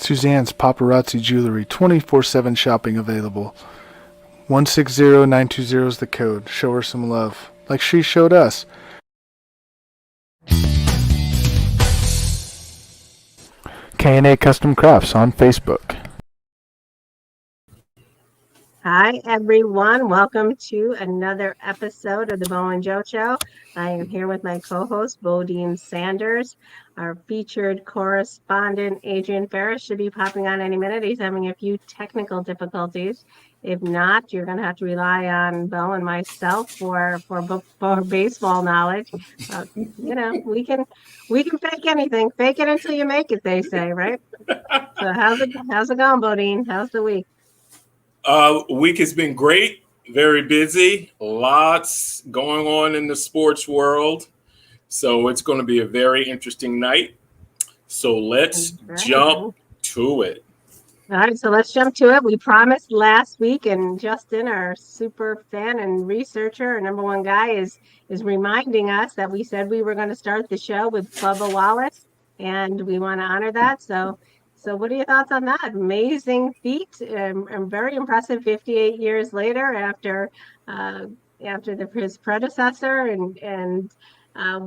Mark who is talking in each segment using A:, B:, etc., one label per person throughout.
A: Suzanne's Paparazzi Jewelry, 24/7 shopping available. 160920 is the code. Show her some love, like she showed us. K&A Custom Crafts on Facebook.
B: Hi, everyone. Welcome to another episode of the Bo and Joe Show. I am here with my co-host, Bodine Sanders. Our featured correspondent, Adrian Ferris, should be popping on any minute. He's having a few technical difficulties. If not, you're going to have to rely on Bo and myself for baseball knowledge. We can fake anything. Fake it until you make it, they say, right? So how's it going, Bodine? How's the week?
C: Week has been great, very busy, lots going on in the sports world. So it's going to be a very interesting night. So let's jump to it.
B: All right, so let's jump to it. We promised last week, and Justin, our super fan and researcher, our number one guy, is reminding us that we said we were going to start the show with Bubba Wallace, and we want to honor that. So what are your thoughts on that? Amazing feat, and very impressive 58 years later after his predecessor. And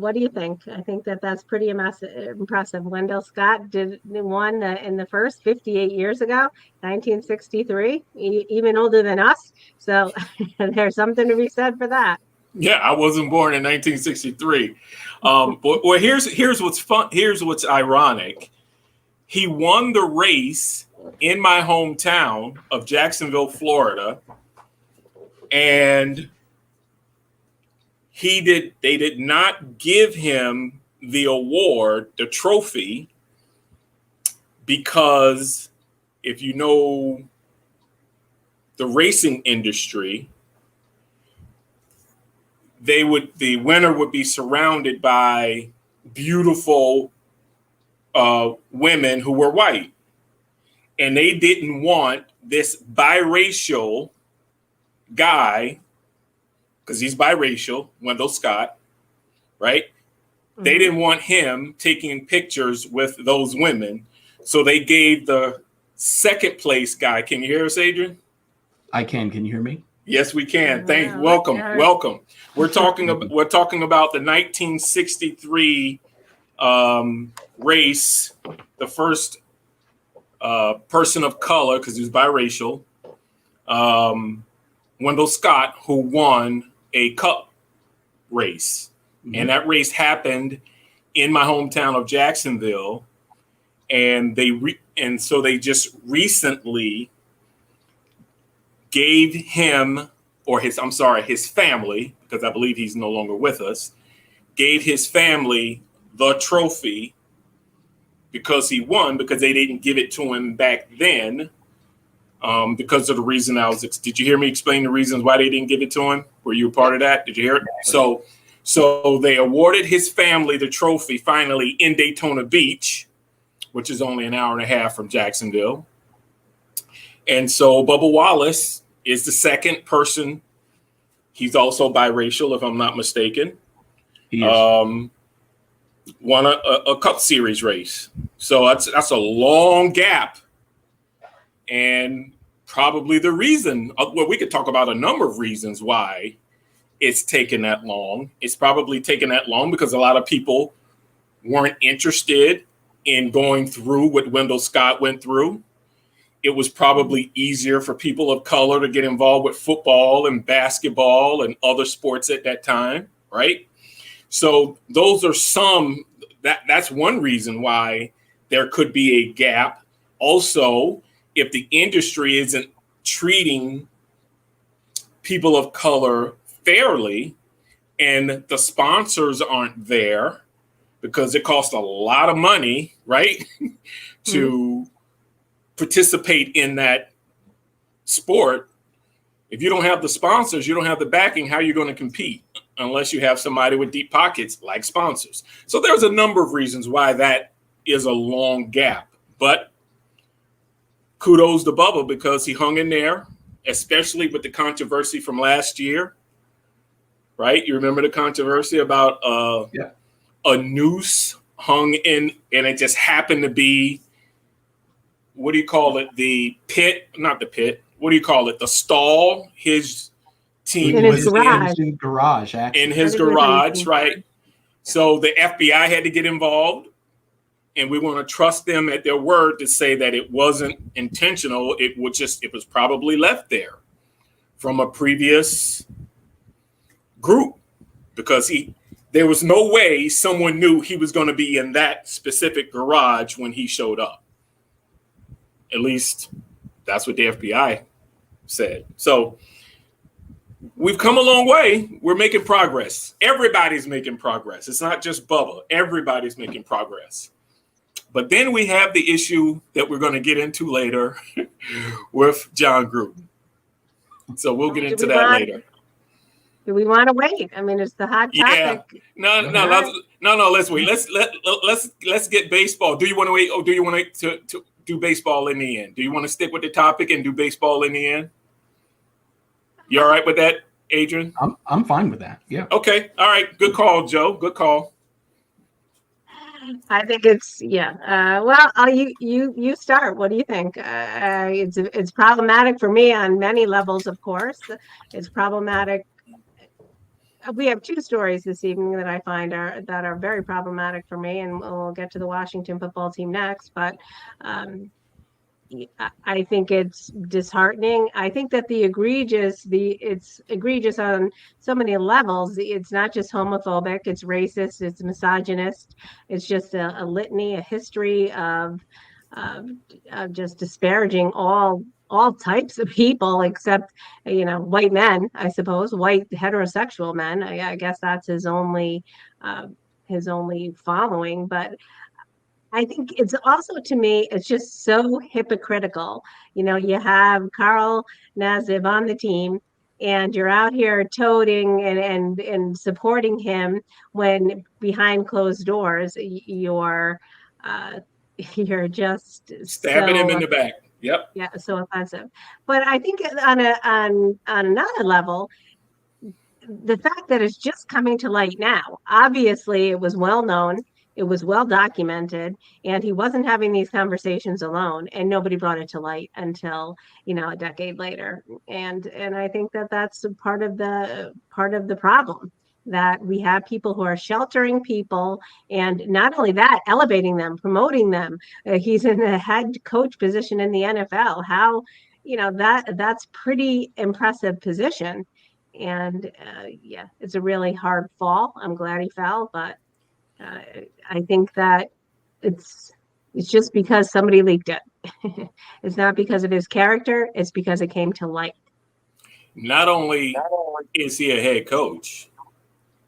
B: what do you think? I think that's pretty impressive. Wendell Scott won in the first 58 years ago, 1963, even older than us. So there's something to be said for that.
C: Yeah, I wasn't born in 1963. Well, here's what's fun. Here's what's ironic. He won the race in my hometown of Jacksonville, Florida, and they did not give him the award, the trophy, because if you know the racing industry, the winner would be surrounded by beautiful women who were white, and they didn't want this biracial guy, because he's biracial, Wendell Scott, right? Mm-hmm. They didn't want him taking pictures with those women, so they gave the second place guy. Can you hear us, Adrian?
D: I can. Can you hear me?
C: Yes, we can. Thanks. Welcome. We're talking about the 1963 race, the first person of color, because he was biracial, Wendell Scott, who won a cup race. Mm-hmm. And that race happened in my hometown of Jacksonville. And so they just recently gave him, or his family, because I believe he's no longer with us, gave his family the trophy because he won, because they didn't give it to him back then, because of the reason did you hear me explain the reasons why they didn't give it to him? Were you a part of that? Did you hear it? So they awarded his family the trophy finally in Daytona Beach, which is only an hour and a half from Jacksonville. And so Bubba Wallace is the second person. He's also biracial, if I'm not mistaken.
D: He is.
C: Won a Cup Series race. So that's a long gap. And probably the reason, well, we could talk about a number of reasons why it's taken that long. It's probably taken that long because a lot of people weren't interested in going through what Wendell Scott went through. It was probably easier for people of color to get involved with football and basketball and other sports at that time, right? So those are that's one reason why there could be a gap. Also, if the industry isn't treating people of color fairly and the sponsors aren't there, because it costs a lot of money, right, to participate in that sport. If you don't have the sponsors, you don't have the backing, how are you going to compete unless you have somebody with deep pockets like sponsors? So there's a number of reasons why that is a long gap. But kudos to Bubba because he hung in there, especially with the controversy from last year, right? You remember the controversy about a noose hung in, and it just happened to be what do you call it? The pit, not the pit. What do you call it? The stall. His team
B: In his
C: was
B: garage.
D: In garage, actually.
C: in his
B: I think it was
C: garage,
B: in-
C: right? So the FBI had to get involved, and we want to trust them at their word to say that it wasn't intentional. It was probably left there from a previous group, because there was no way someone knew he was going to be in that specific garage when he showed up. At least that's what the FBI said. So we've come a long way. We're making progress. Everybody's making progress. It's not just Bubba. Everybody's making progress. But then we have the issue that we're going to get into later with John Gruden. So we'll get into that later.
B: Do we want to wait? I mean, it's the hot topic.
C: Yeah. No. Let's wait. Let's get baseball. Do you want to wait? Or do you want to do baseball in the end? Do you want to stick with the topic and do baseball in the end? You all right with that, Adrian?
D: I'm fine with that. Yeah.
C: Okay. All right. Good call, Joe. Good call.
B: I think it's you start. What do you think? It's problematic for me on many levels. Of course, it's problematic. We have two stories this evening that I find are very problematic for me, and we'll get to the Washington football team next. But I think it's disheartening. I think that it's egregious on so many levels. It's not just homophobic, it's racist, it's misogynist. It's just a litany, a history of just disparaging all types of people except, white men, I suppose, white heterosexual men. I guess that's his only following. But I think it's also, to me, it's just so hypocritical. You have Carl Nassib on the team, and you're out here toting and supporting him when behind closed doors you're just
C: stabbing him in the back. Yep.
B: Yeah, so offensive. But I think on another level, the fact that it's just coming to light now, obviously it was well known. It was well documented, and he wasn't having these conversations alone, and nobody brought it to light until a decade later. And I think that that's part of the problem, that we have people who are sheltering people, and not only that, elevating them, promoting them. He's in a head coach position in the NFL. How that's pretty impressive position, and it's a really hard fall. I'm glad he fell, but. I think that it's just because somebody leaked it. It's not because of his character. It's because it came to light.
C: Not only is he a head coach,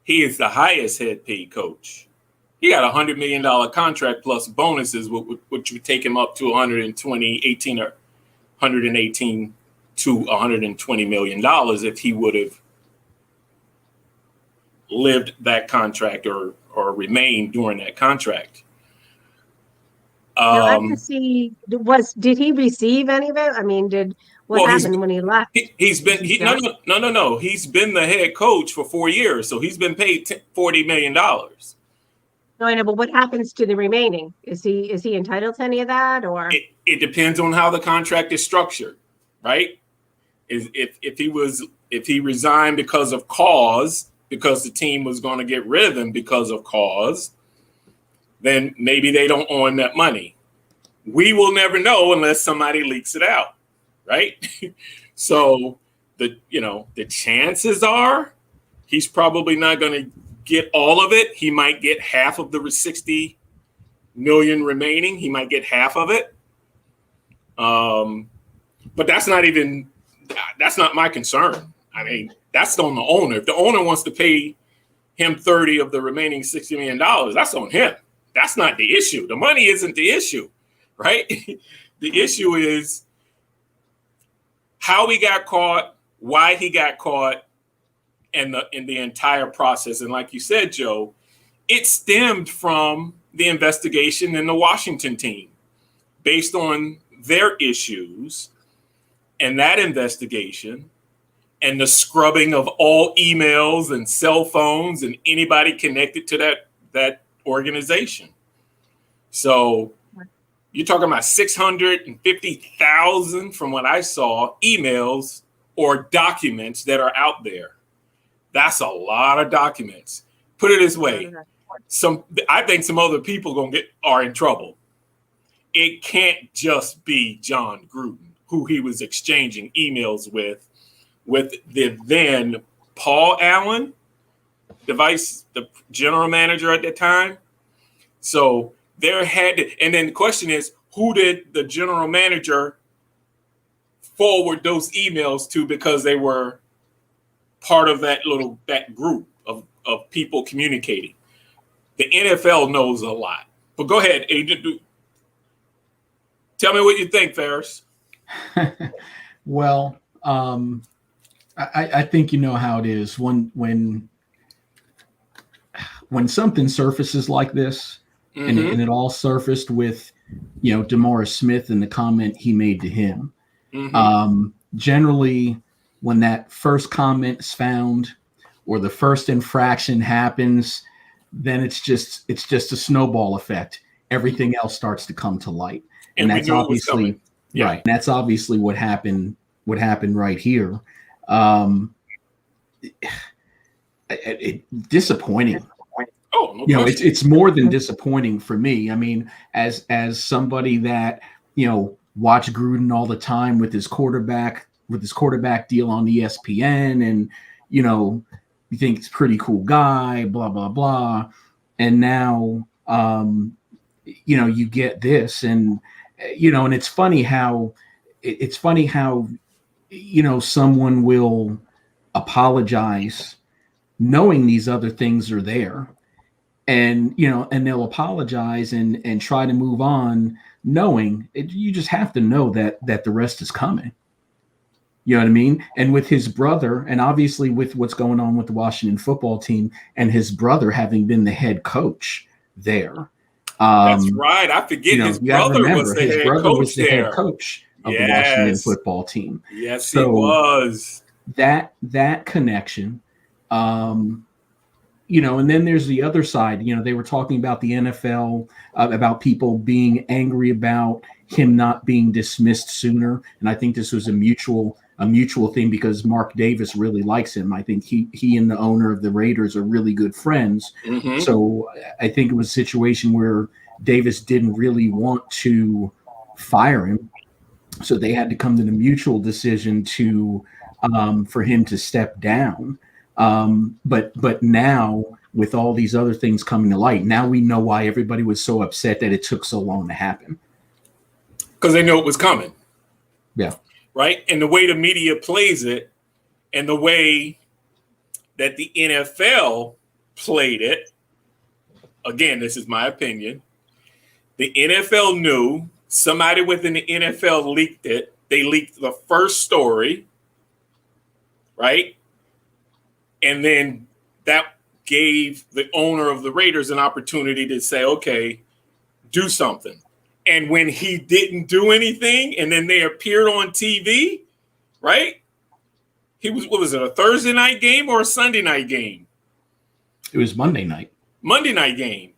C: he is the highest head paid coach. He got $100 million contract plus bonuses, which would take him up to 118 to $120 million if he would have lived that contract or remained during that contract.
B: I'd like to see, did he receive any of it? I mean, what happened when he left?
C: He's been no. He's been the head coach for 4 years, so he's been paid $40 million. No,
B: I know, but what happens to the remaining? Is he entitled to any of that, or
C: it depends on how the contract is structured, right? If he resigned because the team was going to get rid of him because of cause, then maybe they don't owe him that money. We will never know unless somebody leaks it out, right? So the chances are he's probably not going to get all of it. He might get half of the 60 million remaining. He might get half of it. But that's not my concern. I mean, that's on the owner. If the owner wants to pay him 30 of the remaining $60 million, that's on him. That's not the issue. The money isn't the issue, right? The issue is how he got caught, why he got caught, and the entire process. And like you said, Joe, it stemmed from the investigation in the Washington team based on their issues and that investigation and the scrubbing of all emails and cell phones and anybody connected to that organization. So you're talking about 650,000 from what I saw, emails or documents that are out there. That's a lot of documents. Put it this way. I think some other people are in trouble. It can't just be John Gruden, who he was exchanging emails with the then Paul Allen, the general manager at the time. So there had to, and then the question is, who did the general manager forward those emails to, because they were part of that group of people communicating. The NFL knows a lot. But go ahead, Agent. Tell me what you think, Ferris.
D: Well, I think you know how it is when something surfaces like this, and it all surfaced with, DeMaurice Smith and the comment he made to him. Generally, when that first comment is found or the first infraction happens, then it's just a snowball effect. Everything else starts to come to light. And that's obviously right. That's obviously what happened right here. Disappointing.
C: Oh, no question.
D: It's more than disappointing for me. I mean, as somebody that, watch Gruden all the time with his quarterback deal on ESPN, and, you think he's a pretty cool guy, blah, blah, blah. And now, you get this, and, and it's funny how someone will apologize knowing these other things are there. And, and they'll apologize and try to move on, knowing you just have to know that the rest is coming. You know what I mean? And with his brother, and obviously with what's going on with the Washington football team, and his brother having been the head coach there.
C: That's right. I forget his brother was the head coach
D: of the Washington football team.
C: Yes, so he was.
D: That connection. And then there's the other side. They were talking about the NFL, about people being angry about him not being dismissed sooner. And I think this was a mutual thing, because Mark Davis really likes him. I think he and the owner of the Raiders are really good friends. So I think it was a situation where Davis didn't really want to fire him. So they had to come to the mutual decision for him to step down. But now, with all these other things coming to light, now we know why everybody was so upset that it took so long to happen.
C: Because they knew it was coming.
D: Yeah.
C: Right? And the way the media plays it, and the way that the NFL played it, again, this is my opinion, the NFL knew, somebody within the NFL leaked it. They leaked the first story, right? And then that gave the owner of the Raiders an opportunity to say, okay, do something. And when he didn't do anything, and then they appeared on TV, right? What was it, a Thursday night game or a Sunday night game?
D: It was Monday night. Monday
C: night game.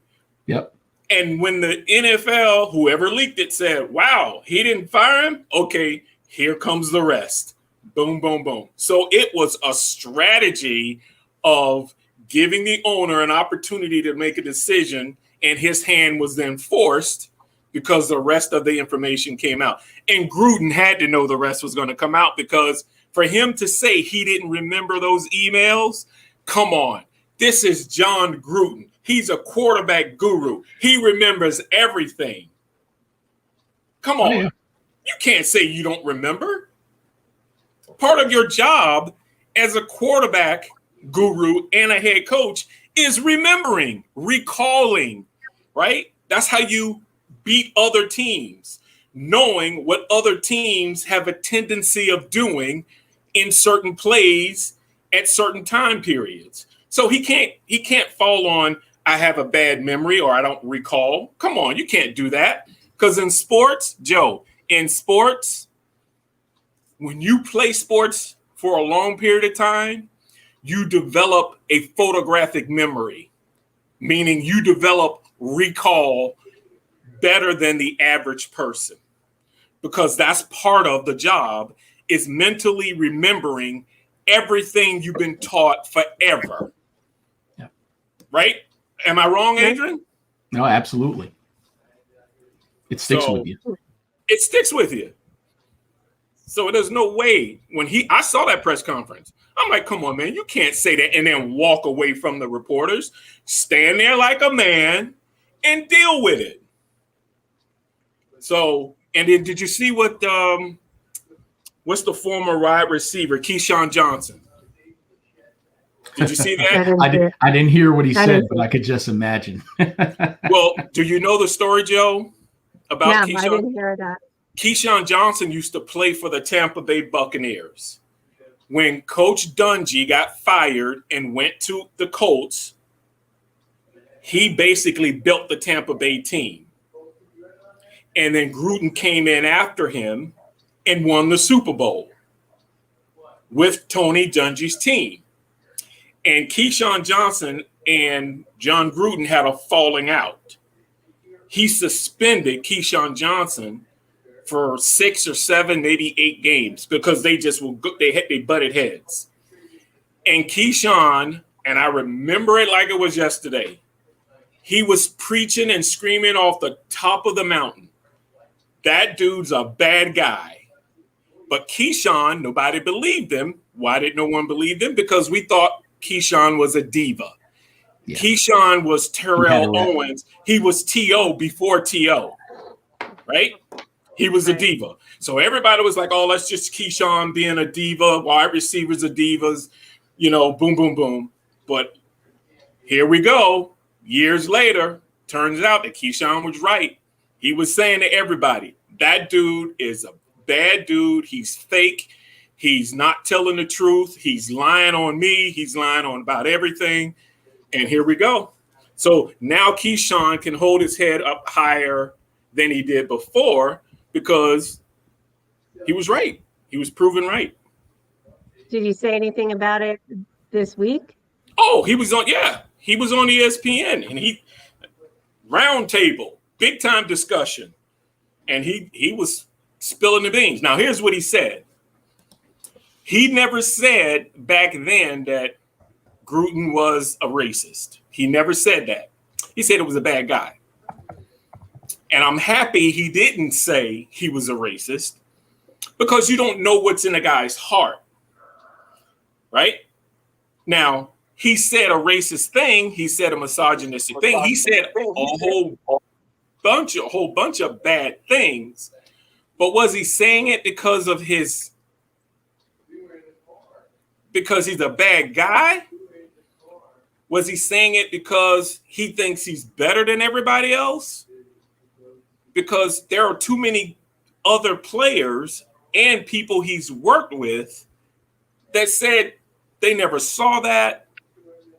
D: Yep.
C: And when the NFL, whoever leaked it, said, wow, he didn't fire him. Okay, here comes the rest. Boom, boom, boom. So it was a strategy of giving the owner an opportunity to make a decision, and his hand was then forced because the rest of the information came out. And Gruden had to know the rest was going to come out, because for him to say he didn't remember those emails, come on. This is John Gruden. He's a quarterback guru. He remembers everything. Come on. Oh, yeah. You can't say you don't remember. Part of your job as a quarterback guru and a head coach is remembering, recalling, right? That's how you beat other teams, knowing what other teams have a tendency of doing in certain plays at certain time periods. So he can't fall on, I have a bad memory or I don't recall. Come on, you can't do that. Because in sports, Joe, when you play sports for a long period of time, you develop a photographic memory, meaning you develop recall better than the average person, because that's part of the job, is mentally remembering everything you've been taught forever.
D: Yeah.
C: Right? Am I wrong, Adrian?
D: No, absolutely. It sticks
C: So,
D: with you.
C: It sticks with you. So there's no way I saw that press conference. I'm like, come on, man, you can't say that and then walk away from the reporters. Stand there like a man and deal with it. So, and then did you see what's the former wide receiver, Keyshawn Johnson? Did you see that?
D: I didn't hear what he said, but I could just imagine.
C: Well, do you know the story, Joe, about
B: Keyshawn? I didn't hear that.
C: Keyshawn Johnson used to play for the Tampa Bay Buccaneers. When Coach Dungy got fired and went to the Colts, he basically built the Tampa Bay team. And then Gruden came in after him and won the Super Bowl with Tony Dungy's team. And Keyshawn Johnson and John Gruden had a falling out. He suspended Keyshawn Johnson for 6 or 7, maybe 8 games because they butted heads. And Keyshawn, and I remember it like it was yesterday, he was preaching and screaming off the top of the mountain, that dude's a bad guy. But Keyshawn, nobody believed him. Why did no one believe him? Because we thought Keyshawn was a diva. Yeah. Keyshawn was Terrell Owens. He was T.O. before T.O., right? He was a diva. So everybody was like, oh, that's just Keyshawn being a diva. Wide receivers are divas, boom, boom, boom. But here we go. Years later, turns out that Keyshawn was right. He was saying to everybody, that dude is a bad dude. He's fake. He's not telling the truth. He's lying on me. He's lying on about everything. And here we go. So now Keyshawn can hold his head up higher than he did before because he was right. He was proven right.
B: Did you say anything about it this week?
C: Oh, he was on ESPN and he roundtable, big time discussion. And he was spilling the beans. Now, here's what he said. He never said back then that Gruden was a racist. He never said that. He said it was a bad guy. And I'm happy he didn't say he was a racist because you don't know what's in a guy's heart, right? Now, he said a racist thing. He said a misogynistic thing. He said a whole bunch of bad things. But was he saying it because he's a bad guy? Was he saying it because he thinks he's better than everybody else? Because there are too many other players and people he's worked with that said they never saw that.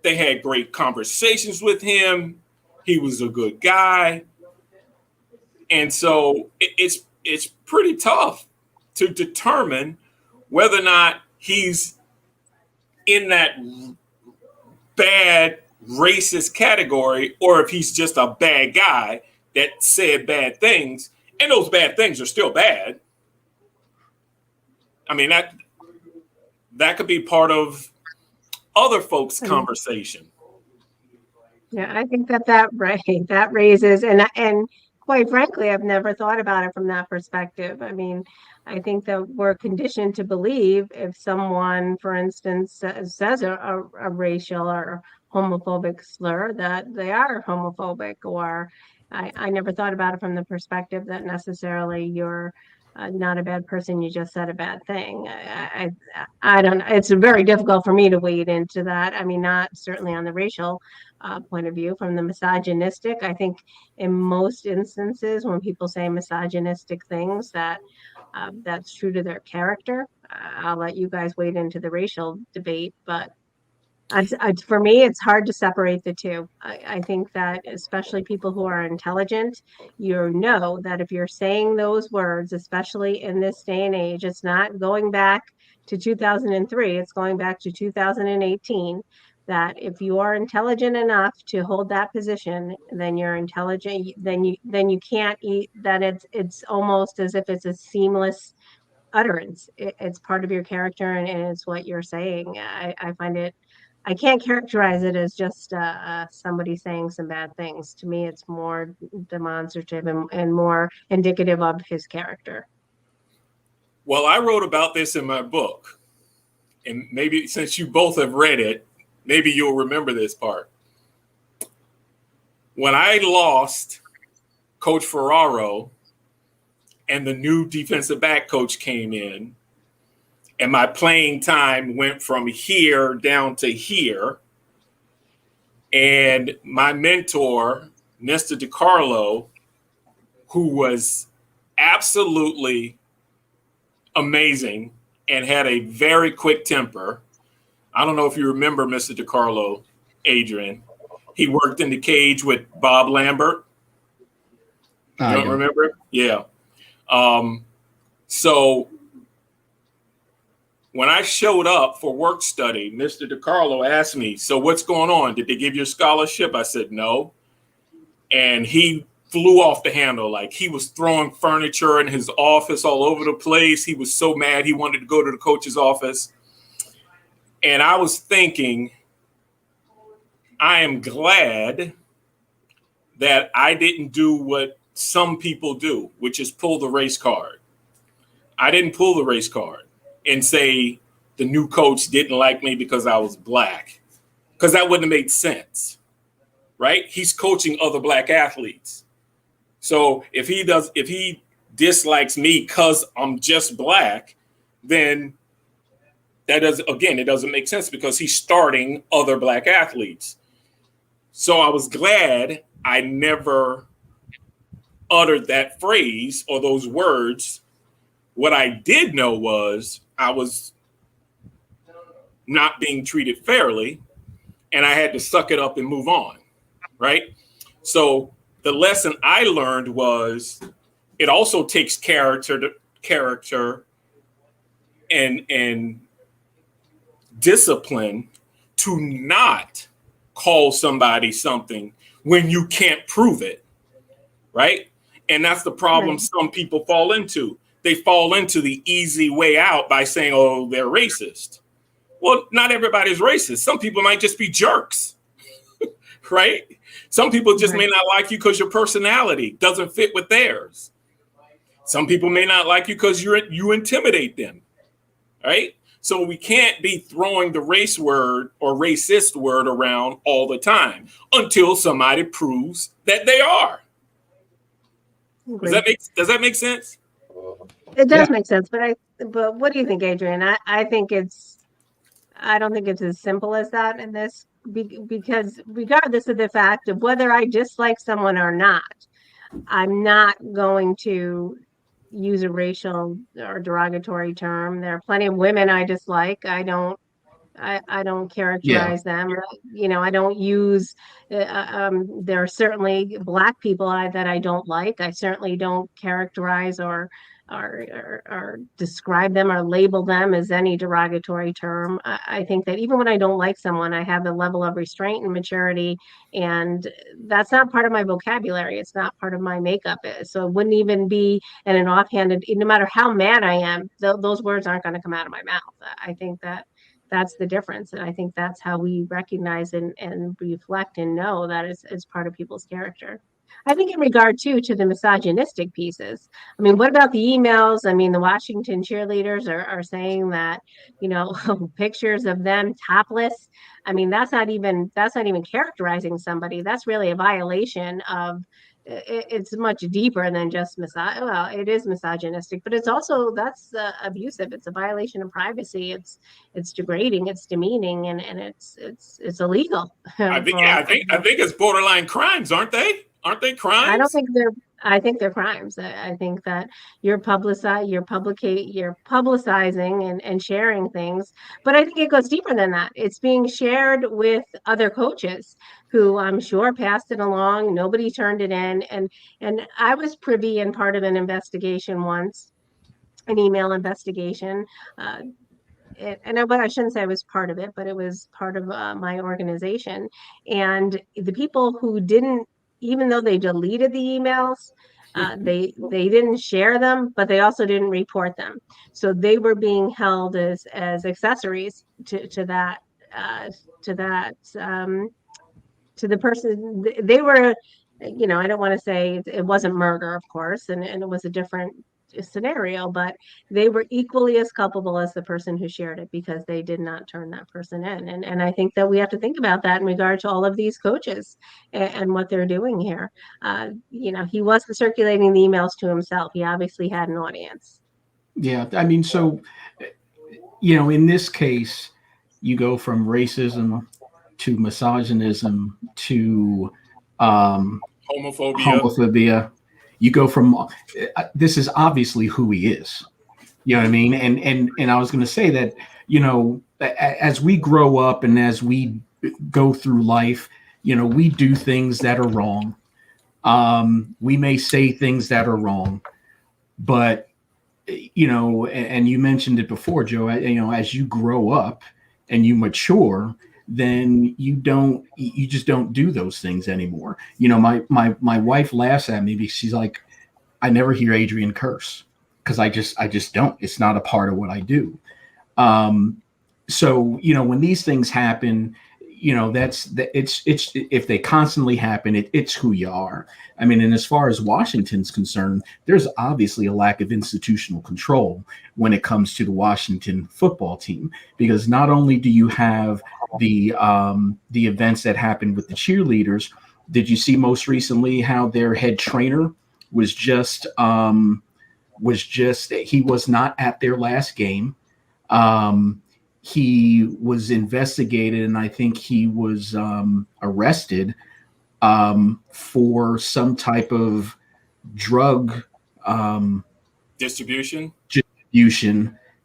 C: They had great conversations with him. He was a good guy. And so it's pretty tough to determine whether or not he's in that bad racist category or if he's just a bad guy that said bad things, and those bad things are still bad. I mean, that could be part of other folks' conversation.
B: Yeah, I think that raises, and quite frankly, I've never thought about it from that perspective. I mean, I think that we're conditioned to believe if someone, for instance, says a racial or homophobic slur, that they are homophobic. Or I never thought about it from the perspective that necessarily you're not a bad person, you just said a bad thing. I don't know. It's very difficult for me to wade into that. I mean, not certainly on the racial point of view. From the misogynistic, I think in most instances when people say misogynistic things, that's true to their character. I'll let you guys wade into the racial debate, but for me, it's hard to separate the two. I think that especially people who are intelligent, know that if you're saying those words, especially in this day and age, it's not going back to 2003, it's going back to 2018. that if you are intelligent enough to hold that position, then you're intelligent, then you can't eat that. It's almost as if it's a seamless utterance. It's part of your character, and it's what you're saying. I find it, I can't characterize it as just somebody saying some bad things. To me, it's more demonstrative and more indicative of his character.
C: Well, I wrote about this in my book, and maybe since you both have read it, maybe you'll remember this part. When I lost Coach Ferraro and the new defensive back coach came in, and my playing time went from here down to here, and my mentor, Nesta DiCarlo, who was absolutely amazing and had a very quick temper. I don't know if you remember Mr. DiCarlo, Adrian. He worked in the cage with Bob Lambert. You don't remember? Yeah. So when I showed up for work study, Mr. DiCarlo asked me, so what's going on? Did they give you a scholarship? I said, no. And he flew off the handle. Like, he was throwing furniture in his office all over the place. He was so mad. He wanted to go to the coach's office. And I was thinking, I am glad that I didn't do what some people do, which is pull the race card. I didn't pull the race card and say the new coach didn't like me because I was black, because that wouldn't have made sense, right? He's coaching other black athletes. So if he dislikes me because I'm just black, then it doesn't make sense, because he's starting other black athletes. So I was glad I never uttered that phrase or those words. What I did know was I was not being treated fairly, and I had to suck it up and move on, right? So the lesson I learned was it also takes character and discipline to not call somebody something when you can't prove it, right? And that's the problem. Right. Some people fall into. They fall into the easy way out by saying, oh, they're racist. Well, not everybody's racist. Some people might just be jerks, right? Some people just may not like you because your personality doesn't fit with theirs. Some people may not like you because you intimidate them, right? So we can't be throwing the race word or racist word around all the time until somebody proves that they are. Does that make sense?
B: It does make sense, but what do you think, Adrian? I don't think it's as simple as that in this, because regardless of the fact of whether I dislike someone or not, I'm not going to use a racial or derogatory term. There are plenty of women I dislike. I don't characterize them. You know, I don't use. There are certainly black people that I don't like. I certainly don't characterize or describe them or label them as any derogatory term. I think that even when I don't like someone, I have a level of restraint and maturity, and that's not part of my vocabulary. It's not part of my makeup. So it wouldn't even be in an offhanded, no matter how mad I am, those words aren't going to come out of my mouth. I think that's the difference. And I think that's how we recognize and reflect and know that it's part of people's character. I think in regard to the misogynistic pieces, I mean, what about the emails? I mean, the Washington cheerleaders are saying that, you know, pictures of them topless. I mean, that's not even characterizing somebody. That's really a violation of. It's much deeper than just well, it is misogynistic, but it's also that's abusive. It's a violation of privacy. It's degrading. It's demeaning, and it's illegal.
C: I think it's borderline crimes, aren't they? Aren't they crimes?
B: I don't think they're. I think they're crimes. I think that you're publicizing and sharing things. But I think it goes deeper than that. It's being shared with other coaches who I'm sure passed it along. Nobody turned it in. And I was privy and part of an investigation once, an email investigation. but I shouldn't say I was part of it, but it was part of my organization. And the people who didn't, even though they deleted the emails, they didn't share them, but they also didn't report them. So they were being held as accessories to that to that to the person. They were, I don't want to say it wasn't murder, of course, and it was a different scenario, but they were equally as culpable as the person who shared it because they did not turn that person in. And I think that we have to think about that in regard to all of these coaches and what they're doing here. He wasn't circulating the emails to himself. He obviously had an audience.
D: Yeah, I mean, so in this case, you go from racism to misogynism to homophobia. You go from this is obviously who he is. You know what I mean? And I was going to say that, as we grow up and as we go through life, we do things that are wrong. We may say things that are wrong, but, and you mentioned it before, Joe, as you grow up and you mature, then you just don't do those things anymore. My wife laughs at me because she's like, I never hear Adrian curse because I just don't. It's not a part of what I do. So when these things happen, it's if they constantly happen, it's who you are. I mean, and as far as Washington's concerned, there's obviously a lack of institutional control when it comes to the Washington football team, because not only do you have the events that happened with the cheerleaders, did you see most recently how their head trainer was just he was not at their last game. He was investigated, and I think he was arrested for some type of drug
C: distribution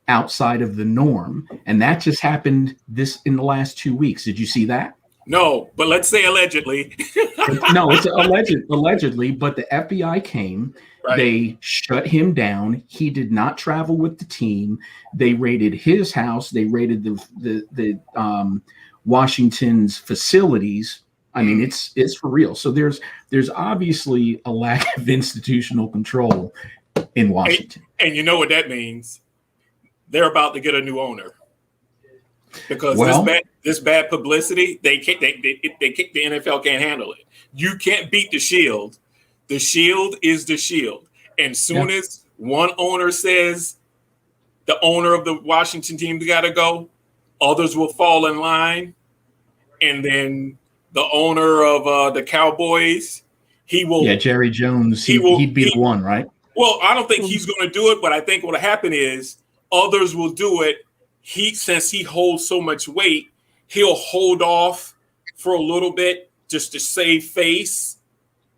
D: outside of the norm. And that just happened in the last 2 weeks. Did you see that?
C: No, but let's say allegedly.
D: No, it's allegedly, but the FBI came. Right. They shut him down. He did not travel with the team. They raided his house. They raided the Washington's facilities. I mean, it's for real. So there's obviously a lack of institutional control in Washington.
C: And you know what that means? They're about to get a new owner. Because this bad publicity, the NFL can't handle it. You can't beat the Shield. The Shield is the Shield. And soon as one owner says the owner of the Washington team got to go, others will fall in line. And then the owner of the Cowboys, he will. Yeah,
D: Jerry Jones, he'd be the one, right?
C: Well, I don't think he's going to do it, but I think what will happen is others will do it. Since he holds so much weight, he'll hold off for a little bit just to save face,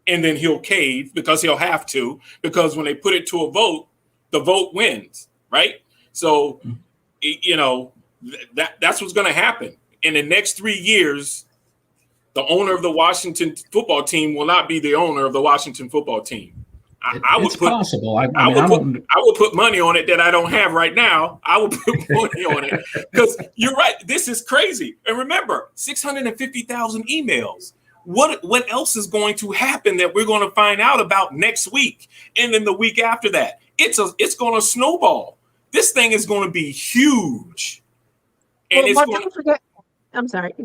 C: and then he'll cave because he'll have to, because when they put it to a vote, the vote wins, right? So, that's what's going to happen. In the next 3 years, the owner of the Washington football team will not be the owner of the Washington football team.
D: It's possible. I
C: would put money on it that I don't have right now. I would put money on it because you're right. This is crazy. And remember, 650,000 emails. What else is going to happen that we're going to find out about next week? And then the week after that, it's going to snowball. This thing is going to be huge. And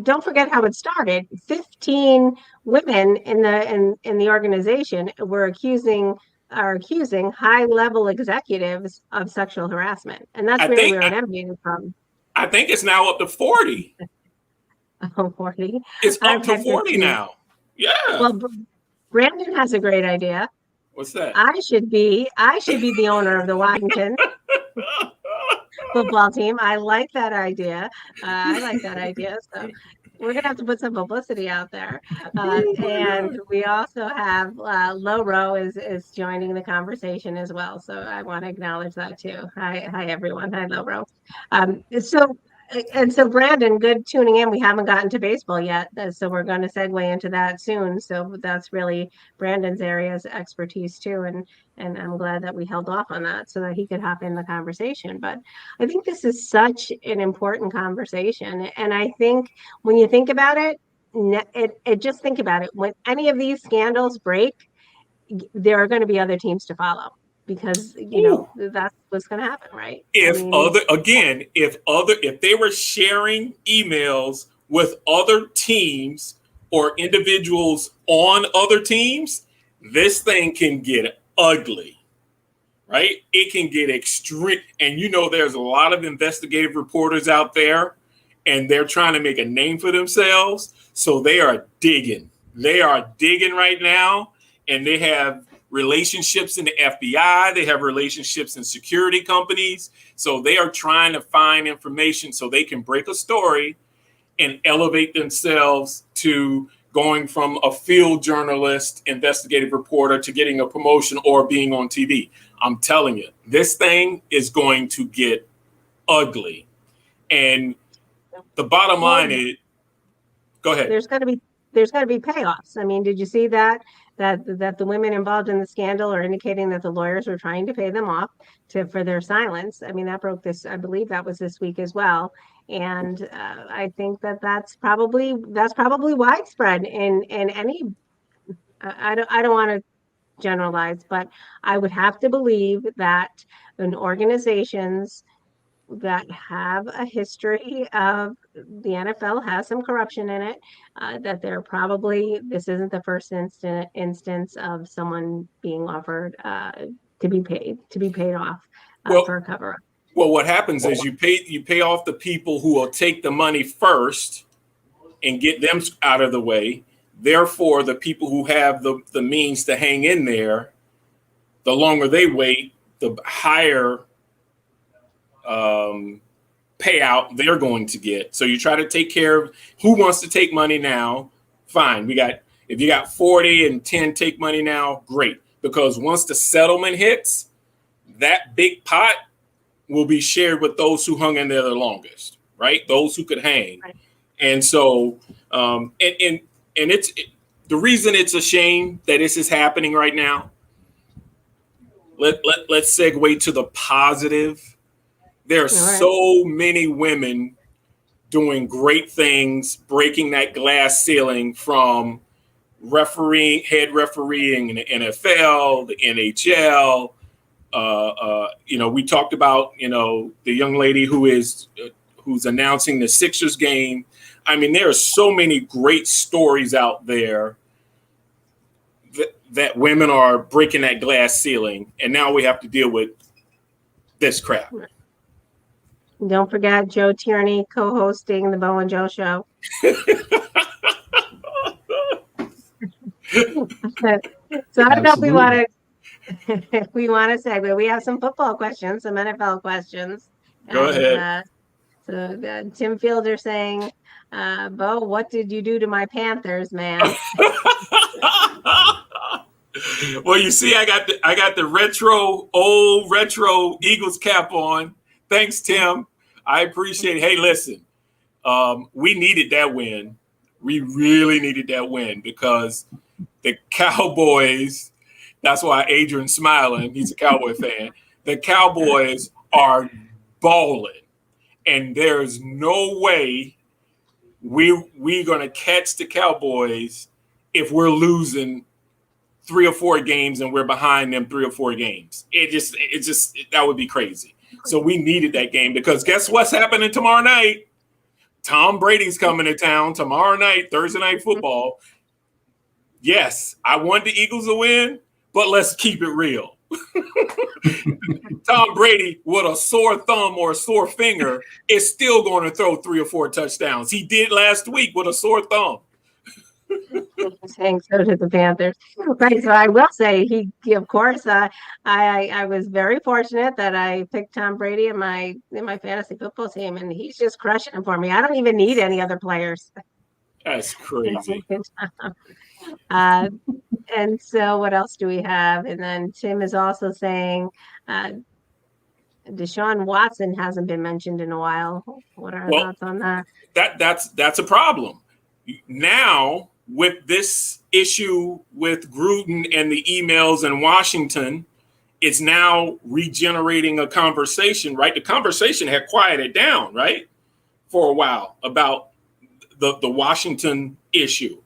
B: don't forget how it started. 15 women in the organization are accusing high-level executives of sexual harassment, and that's where we were emanating from.
C: I think it's now up to 40.
B: Oh, 40.
C: It's up to 40 now. Yeah.
B: Well, Brandon has a great idea.
C: What's that?
B: I should be the owner of the Washington football team. I like that idea. So we're going to have to put some publicity out there. And we also have Loro is joining the conversation as well. So I want to acknowledge that too. Hi everyone. Hi, Loro. So And so Brandon, good tuning in. We haven't gotten to baseball yet, so we're going to segue into that soon. So that's really Brandon's area's expertise too, and I'm glad that we held off on that so that he could hop in the conversation. But I think this is such an important conversation, and I think when you think about it, just think about it. When any of these scandals break, there are going to be other teams to follow because that's what's going to happen, right?
C: If they were sharing emails with other teams or individuals on other teams, this thing can get ugly, right? It can get extreme. And there's a lot of investigative reporters out there, and they're trying to make a name for themselves. So they are digging. They are digging right now, and they have relationships in the FBI. They have relationships in security companies. So they are trying to find information so they can break a story and elevate themselves to going from a field journalist, investigative reporter to getting a promotion or being on TV. I'm telling you, this thing is going to get ugly. And the bottom line is, go ahead.
B: There's got to be payoffs. I mean, did you see that the women involved in the scandal are indicating that the lawyers were trying to pay them off for their silence? I mean, that broke this. I believe that was this week as well. And I think that's probably widespread in any. I don't want to generalize, but I would have to believe that in organizations that have a history of the NFL has some corruption in it, that this isn't the first instance of someone being offered to be paid off for a cover up.
C: Well, what happens is you pay off the people who will take the money first and get them out of the way. Therefore, the people who have the means to hang in there, the longer they wait, the higher payout they're going to get. So you try to take care of who wants to take money now. Fine. If you got 40 and 10 take money now, great. Because once the settlement hits, that big pot will be shared with those who hung in there the longest, right? Those who could hang. Right. And so, and it's the reason it's a shame that this is happening right now. Let's segue to the positive. There are so many women doing great things, breaking that glass ceiling, from head refereeing in the NFL, the NHL. We talked about, the young lady who's announcing the Sixers game. I mean, there are so many great stories out there that women are breaking that glass ceiling, and now we have to deal with this crap.
B: Don't forget Joe Tierney co-hosting the Bo and Joe Show. So I don't know if we want to segue. We have some football questions, some NFL questions.
C: Go ahead.
B: Tim Fielder saying, Bo, what did you do to my Panthers, man?
C: Well, you see, I got the old retro Eagles cap on. Thanks, Tim. I appreciate it. Hey, listen, we needed that win. We really needed that win because the Cowboys, that's why Adrian's smiling. He's a Cowboy fan. The Cowboys are balling, and there's no way we're going to catch the Cowboys if we're losing 3 or 4 games and we're behind them 3 or 4 games. It just that would be crazy. So we needed that game because guess what's happening tomorrow night? Tom Brady's coming to town tomorrow night, Thursday Night Football. Yes, I want the Eagles to win, but let's keep it real. Tom Brady, with a sore thumb or a sore finger, is still going to throw 3 or 4 touchdowns. He did last week with a sore thumb.
B: Saying so to the Panthers, right? So I will say he of course, I was very fortunate that I picked Tom Brady in my fantasy football team, and he's just crushing it for me. I don't even need any other players.
C: That's crazy.
B: And so what else do we have? And then Tim is also saying, Deshaun Watson hasn't been mentioned in a while. What are our
C: Well,
B: thoughts on that?
C: That's a problem. Now, with this issue with Gruden and the emails in Washington, it's now regenerating a conversation, right? The conversation had quieted down, right, for a while about the Washington issue.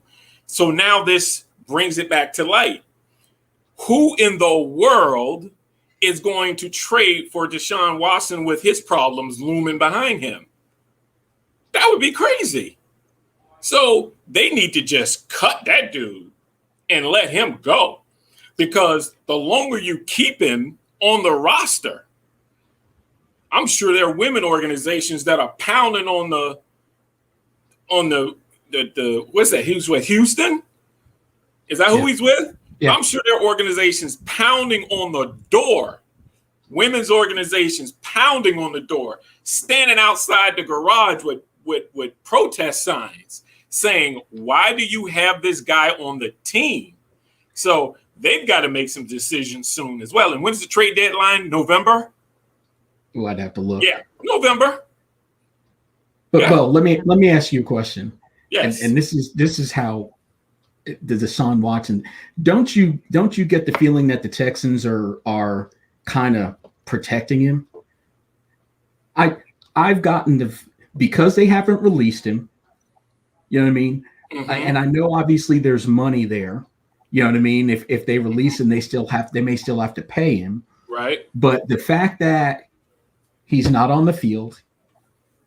C: So now this brings it back to light. Who in the world is going to trade for Deshaun Watson with his problems looming behind him? That would be crazy. So they need to just cut that dude and let him go, because the longer you keep him on the roster, I'm sure there are women organizations that are pounding on the what's that? He was with Houston. Is that who he's with?
D: Yeah.
C: I'm sure there are organizations pounding on the door. Women's organizations pounding on the door, standing outside the garage with protest signs saying, why do you have this guy on the team? So they've got to make some decisions soon as well. And when's the trade deadline? November?
D: Oh, I'd have to look.
C: Yeah, November.
D: But
C: Yeah.
D: Bo, let me ask you a question.
C: Yes.
D: And this is how the Deshaun Watson. Don't you get the feeling that the Texans are kind of protecting him? I've gotten because they haven't released him. You know what I mean?
C: Mhm.
D: And I know obviously there's money there. You know what I mean? If they release him, they may still have to pay him.
C: Right.
D: But the fact that he's not on the field,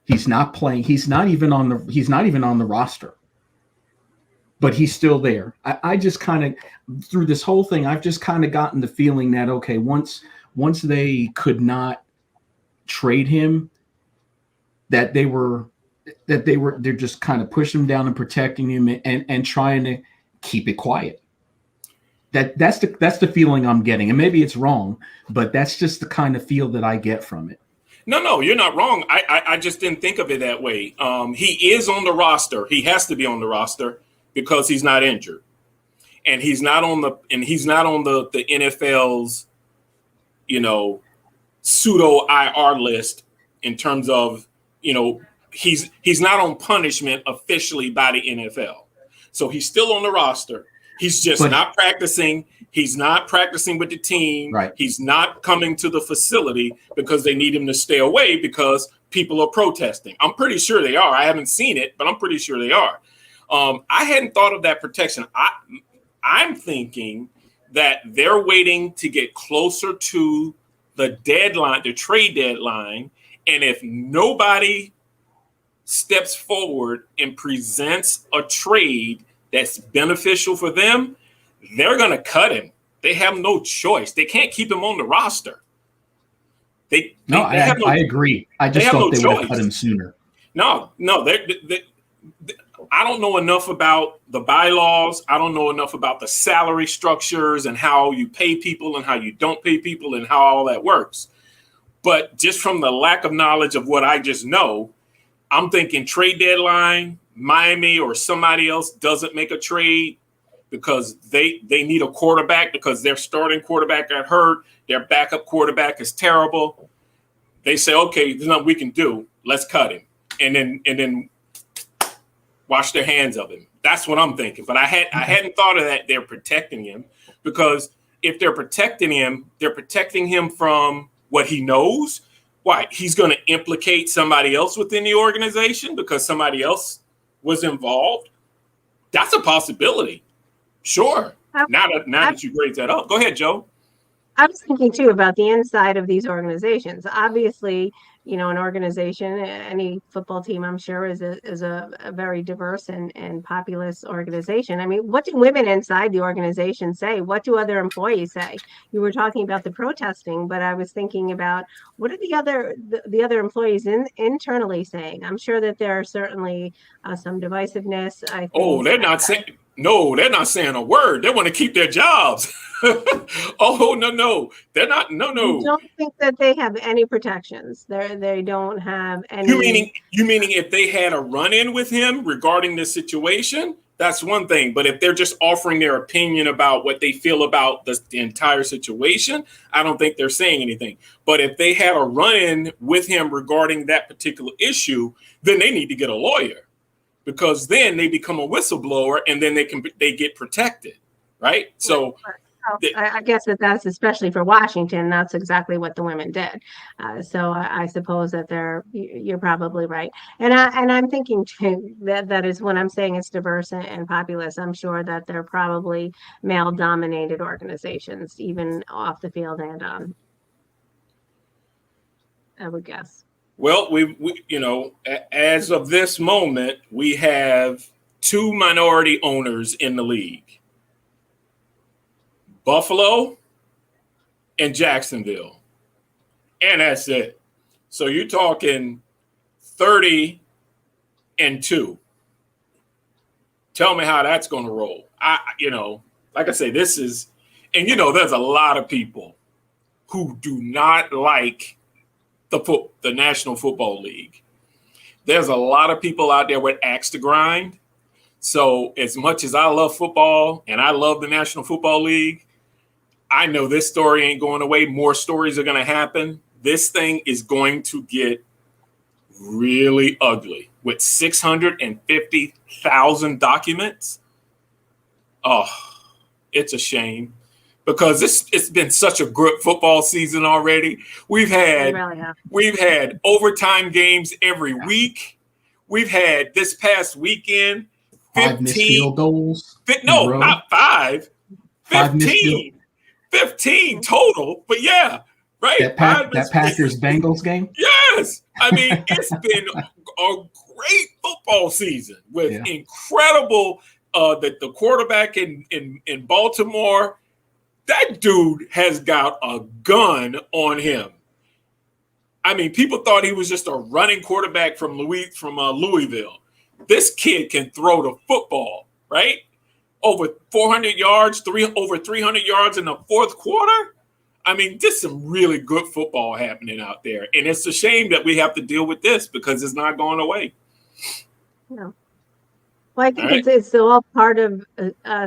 D: he's not playing, he's not even on the roster, but he's still there. I just kind of, through this whole thing, I've just kind of gotten the feeling that, okay, once they could not trade him, that they're just kind of pushing him down and protecting him and trying to keep it quiet. That's the feeling I'm getting. And maybe it's wrong, but that's just the kind of feel that I get from it.
C: No, you're not wrong. I just didn't think of it that way. He is on the roster. He has to be on the roster because he's not injured, and he's not on the NFL's, pseudo IR list in terms of, he's not on punishment officially by the NFL. So he's still on the roster. He's just not practicing. He's not practicing with the team.
D: Right.
C: He's not coming to the facility because they need him to stay away because people are protesting. I'm pretty sure they are. I haven't seen it, but I'm pretty sure they are. I hadn't thought of that protection. I'm thinking that they're waiting to get closer to the deadline, the trade deadline. And if nobody steps forward and presents a trade that's beneficial for them, they're going to cut him. They have no choice. They can't keep him on the roster.
D: I agree. I just thought they would have cut him sooner.
C: No. I don't know enough about the bylaws. I don't know enough about the salary structures and how you pay people and how you don't pay people and how all that works. But just from the lack of knowledge of what I just know, I'm thinking trade deadline, Miami or somebody else doesn't make a trade because they need a quarterback because their starting quarterback got hurt. Their backup quarterback is terrible. They say, okay, there's nothing we can do. Let's cut him. And then wash their hands of him. That's what I'm thinking. But I hadn't thought of that. They're protecting him because if they're protecting him from what he knows. Why? He's going to implicate somebody else within the organization because somebody else was involved. That's a possibility. Sure. Now that you raise that up. Go ahead, Joe.
B: I was thinking too about the inside of these organizations. Obviously, an organization, any football team, I'm sure, is a very diverse and populous organization. I mean, what do women inside the organization say? What do other employees say? You were talking about the protesting, but I was thinking about what are the other employees internally saying? I'm sure that there are certainly some divisiveness. I think.
C: Oh, they're not saying. No, they're not saying a word. They want to keep their jobs. Oh, no. They're not. No.
B: I don't think that they have any protections. They don't have any.
C: You meaning if they had a run-in with him regarding this situation, that's one thing. But if they're just offering their opinion about what they feel about the entire situation, I don't think they're saying anything. But if they had a run-in with him regarding that particular issue, then they need to get a lawyer, because then they become a whistleblower and then they get protected, right? So
B: I guess that's especially for Washington. That's exactly what the women did. So I suppose that you're probably right. And I'm thinking too that is when I'm saying it's diverse and populist. I'm sure that they're probably male-dominated organizations, even off the field and on. I would guess.
C: Well, we as of this moment, we have 2 minority owners in the league. Buffalo and Jacksonville. And that's it. So you're talking 30-2. Tell me how that's going to roll. Like I say, this is, and there's a lot of people who do not like the National Football League. There's a lot of people out there with axe to grind. So as much as I love football and I love the National Football League, I know this story ain't going away. More stories are going to happen. This thing is going to get really ugly with 650,000 documents. Oh, it's a shame, because it's been such a good football season already. We've had overtime games every week. We've had this past weekend
D: 5 missed field goals.
C: Not 5. 15 total, but yeah, right.
D: That Packers Bengals game.
C: Yes, I mean, it's been a great football season with incredible. The quarterback in Baltimore, that dude has got a gun on him. I mean, people thought he was just a running quarterback from Louisville. This kid can throw the football, right? Over 400 yards, over 300 yards in the fourth quarter. I mean, just some really good football happening out there. And it's a shame that we have to deal with this, because it's not going away.
B: No. Well, I think it's all part of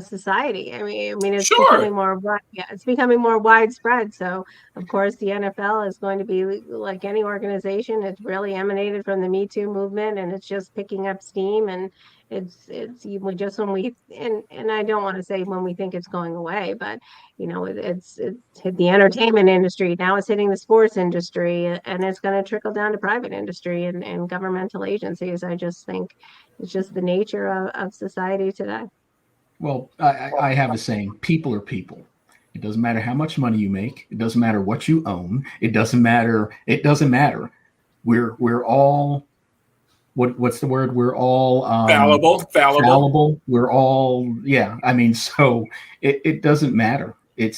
B: society. I mean, it's becoming more. It's becoming more widespread. So, of course, the NFL is going to be like any organization. It's really emanated from the Me Too movement, and it's just picking up steam. And it's just when we and I don't want to say when we think it's going away, but it's hit the entertainment industry. Now it's hitting the sports industry, and it's going to trickle down to private industry and governmental agencies. I just think it's just the nature of society today. Well,
D: I have a saying: people are people. It doesn't matter how much money you make. It doesn't matter what you own. It doesn't matter. We're all. What's the word? We're all fallible. We're all, I mean, so it doesn't matter. But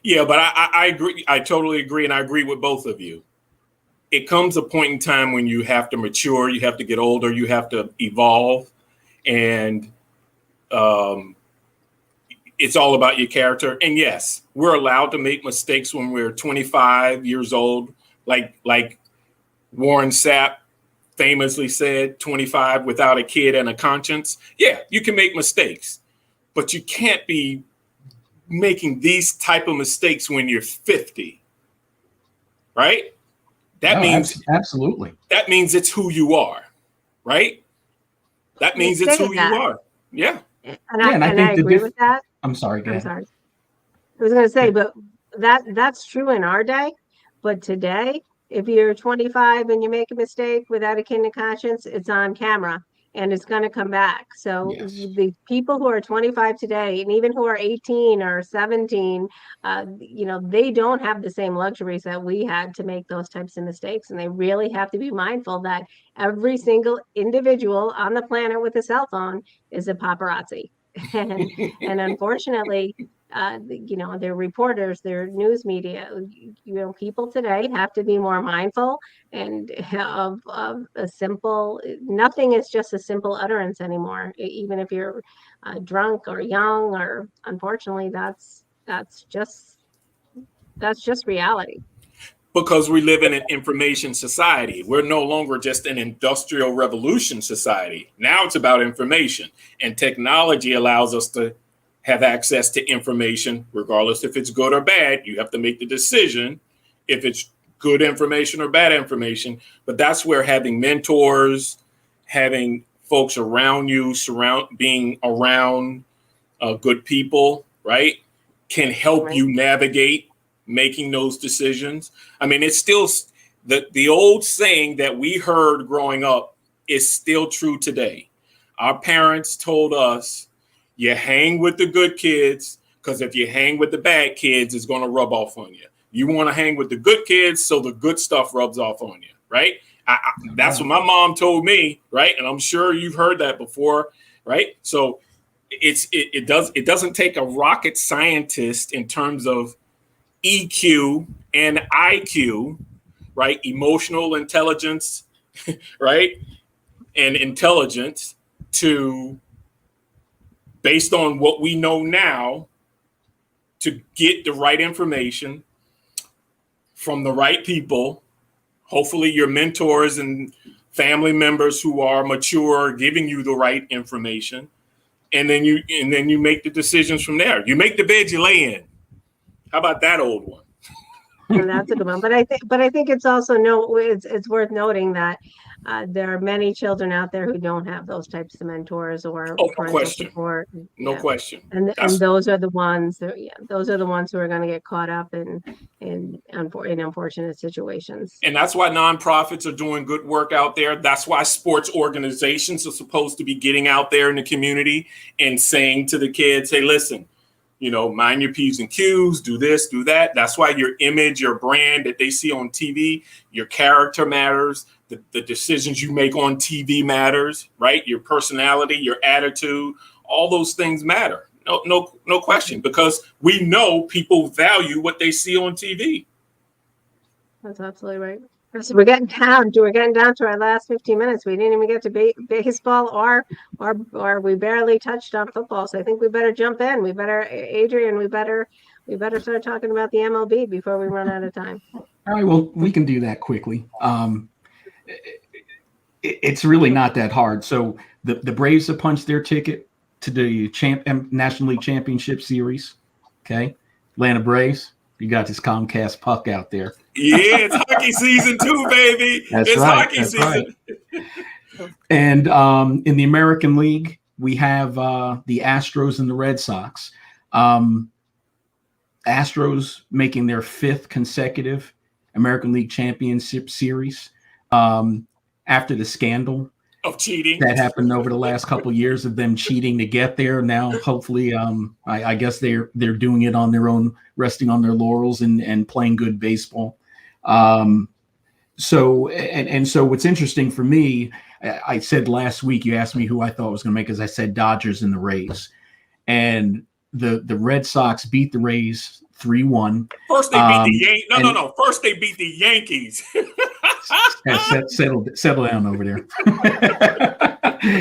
C: I agree. I totally agree, and I agree with both of you. It comes a point in time when you have to mature, you have to get older, you have to evolve, and it's all about your character. And yes, we're allowed to make mistakes when we're 25 years old, like Warren Sapp famously said, 25 without a kid and a conscience. Yeah, you can make mistakes, but you can't be making these type of mistakes when you're 50, right? That means
D: absolutely.
C: That means it's who you are, right? That means it's who you are. Yeah.
B: And I agree with that.
D: I'm sorry.
B: I was going to say, but that's true in our day, but today, if you're 25 and you make a mistake without a kid and conscience, it's on camera and it's going to come back. So the people who are 25 today, and even who are 18 or 17, they don't have the same luxuries that we had to make those types of mistakes. And they really have to be mindful that every single individual on the planet with a cell phone is a paparazzi. And unfortunately, their reporters, their news media, people today have to be more mindful and of a simple, nothing is just a simple utterance anymore. Even if you're drunk or young, or unfortunately, that's just reality.
C: Because we live in an information society. We're no longer just an industrial revolution society. Now it's about information, and technology allows us to have access to information, regardless if it's good or bad. You have to make the decision if it's good information or bad information. But that's where having mentors, having folks around you, being around good people, right, can help you navigate making those decisions. I mean, it's still the old saying that we heard growing up is still true today. Our parents told us, you hang with the good kids, because if you hang with the bad kids, it's going to rub off on you. You want to hang with the good kids so the good stuff rubs off on you, right? That's what my mom told me, right? And I'm sure you've heard that before, right? So it doesn't take a rocket scientist in terms of EQ and IQ, right? Emotional intelligence, right? And intelligence based on what we know now, to get the right information from the right people, hopefully your mentors and family members who are mature, giving you the right information. And then you make the decisions from there. You make the bed you lay in. How about that old one?
B: And that's a good one. But I think it's also it's worth noting that there are many children out there who don't have those types of mentors or parental support.
C: No question.
B: And those are the ones who are going to get caught up in unfortunate situations.
C: And that's why nonprofits are doing good work out there. That's why sports organizations are supposed to be getting out there in the community and saying to the kids, hey, listen, mind your P's and Q's, do this, do that. That's why your image, your brand that they see on TV, your character matters. The decisions you make on TV matters, right? Your personality, your attitude, all those things matter. No question, because we know people value what they see on TV.
B: That's absolutely right. So we're getting down to our last 15 minutes. We didn't even get to baseball or we barely touched on football. So I think we better jump in. Adrian, we better start talking about the MLB before we run out of time.
D: All right. Well, we can do that quickly. It's really not that hard. So the Braves have punched their ticket to the National League Championship Series. Okay. Atlanta Braves, you got this Comcast puck out there.
C: Yeah, it's hockey season too, baby. It's hockey season.
D: Right. And in the American League, we have the Astros and the Red Sox. Astros making their 5th consecutive American League Championship Series after the scandal
C: of cheating
D: that happened over the last couple of years of them cheating to get there. Now, hopefully, I guess they're doing it on their own, resting on their laurels and playing good baseball. So what's interesting for me, I said last week, you asked me who I thought was going to make, as I said, Dodgers and the Rays, and the Red Sox beat the Rays 3-1.
C: First they beat the Yankees. No. First they beat the Yankees.
D: Settle down over there.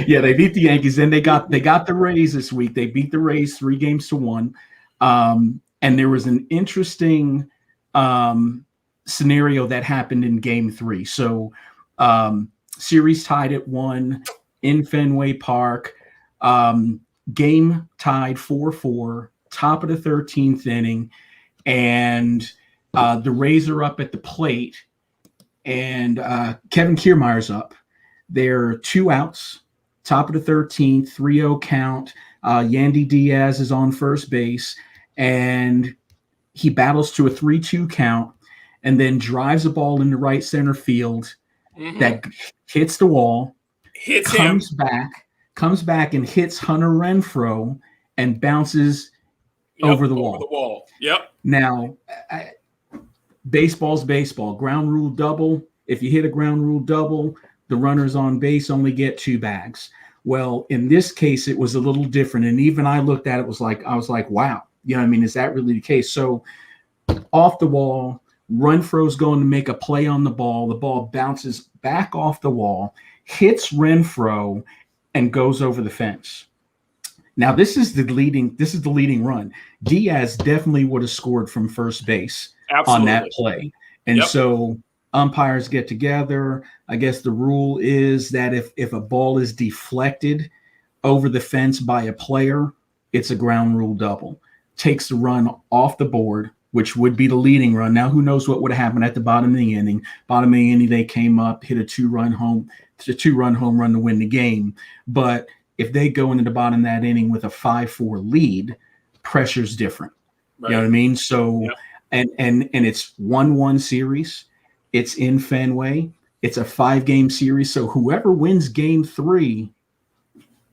D: Yeah, they beat the Yankees. Then they got the Rays this week. They beat the Rays 3-1. And there was an interesting scenario that happened in Game 3. So series tied at 1 in Fenway Park. Game tied 4-4. Top of the 13th inning, and the Rays are up at the plate. And Kevin Kiermaier's up. There are 2 outs, top of the 13th, 3-0 count. Yandy Diaz is on first base, and he battles to a 3-2 count and then drives a ball into right center field that hits the wall, comes back and hits Hunter Renfroe and bounces over the wall.
C: Yep.
D: Now, baseball's baseball. Ground rule double. If you hit a ground rule double, the runners on base only get 2 bags. Well, in this case, it was a little different. And even I looked at it, I was like, wow. Is that really the case? So off the wall, Renfroe's going to make a play on the ball. The ball bounces back off the wall, hits Renfroe, and goes over the fence. Now, this is the leading run. Diaz definitely would have scored from first base on that play. And
C: Yep.
D: so umpires get together. I guess the rule is that if a ball is deflected over the fence by a player, it's a ground rule double. Takes the run off the board, which would be the leading run. Now, who knows what would have happened at the bottom of the inning? Bottom of the inning, they came up, hit a two-run home run to win the game. But if they go into the bottom of that inning with a 5-4 lead, pressure's different.
C: Right.
D: You know what I mean? So,
C: Yep.
D: and it's 1-1 series. It's in Fenway. It's a 5-game series. So whoever wins game 3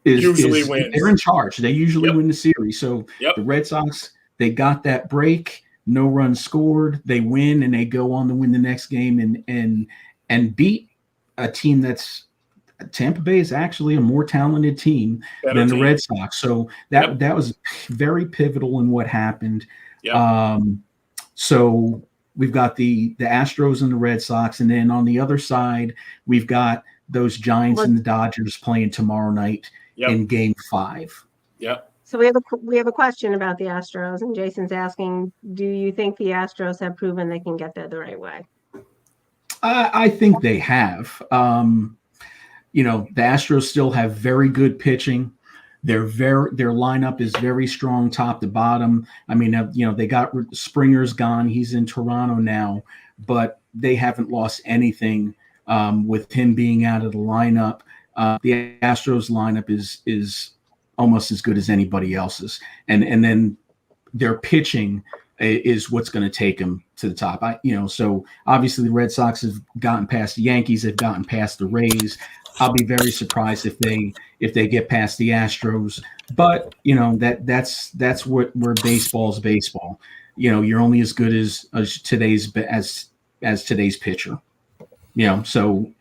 C: Usually wins.
D: They're in charge. They usually
C: Yep.
D: win the series. So
C: Yep.
D: the Red Sox, they got that break, no runs scored. They win and they go on to win the next game and beat a team that's Tampa Bay is actually a more talented team
C: Better
D: than
C: team.
D: the Red Sox. So that was very pivotal in what happened.
C: Yep.
D: So we've got the Astros and the Red Sox, and then on the other side, we've got those Giants and the Dodgers playing tomorrow night
C: Yep.
D: in Game 5.
C: Yep.
B: So we have a question about the Astros, and Jason's asking, do you think the Astros have proven they can get there the right way?
D: I think they have. The Astros still have very good pitching. Their lineup is very strong top to bottom. I mean, they got Springer's gone. He's in Toronto now, but they haven't lost anything with him being out of the lineup. The Astros lineup is almost as good as anybody else's. And then their pitching is what's going to take them to the top. So obviously the Red Sox have gotten past the Yankees, they've gotten past the Rays. I'll be very surprised if they get past the Astros. But that's where baseball's baseball. You're only as good as today's pitcher. So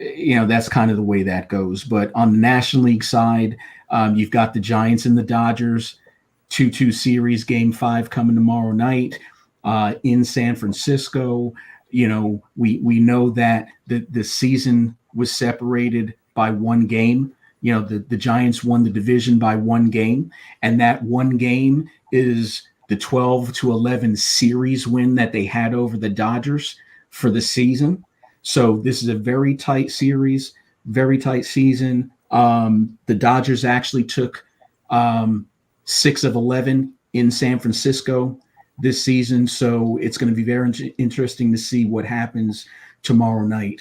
D: that's kind of the way that goes. But on the National League side, you've got the Giants and the Dodgers, 2-2 series, Game 5 coming tomorrow night in San Francisco. We know that the season was separated by one game. The Giants won the division by one game, and that one game is the 12-11 series win that they had over the Dodgers for the season. So this is a very tight series, very tight season. The Dodgers actually took 6 of 11 in San Francisco this season. So it's going to be very interesting to see what happens tomorrow night.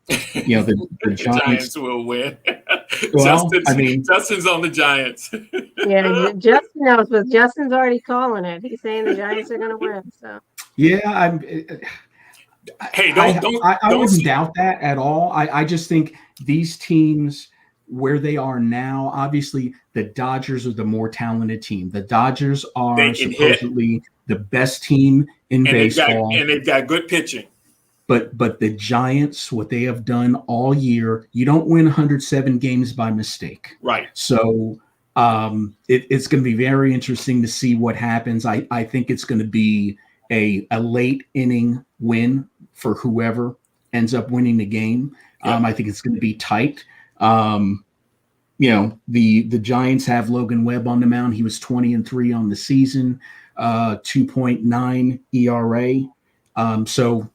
D: The
C: Giants will win.
D: Well,
C: Justin's on the Giants.
B: Yeah, Justin knows, but Justin's already calling it. He's saying the Giants are going to win. So
D: yeah,
C: Hey,
D: I wouldn't doubt that at all. I just think these teams where they are now, obviously the Dodgers are the more talented team. The Dodgers are supposedly the best team in baseball.
C: And they've got good pitching.
D: But the Giants, what they have done all year, you don't win 107 games by mistake.
C: Right.
D: So it's going to be very interesting to see what happens. I think it's going to be a late inning win for whoever ends up winning the game.
C: Yep.
D: I think it's going to be tight. The Giants have Logan Webb on the mound. He was 20-3 on the season, 2.9 ERA. So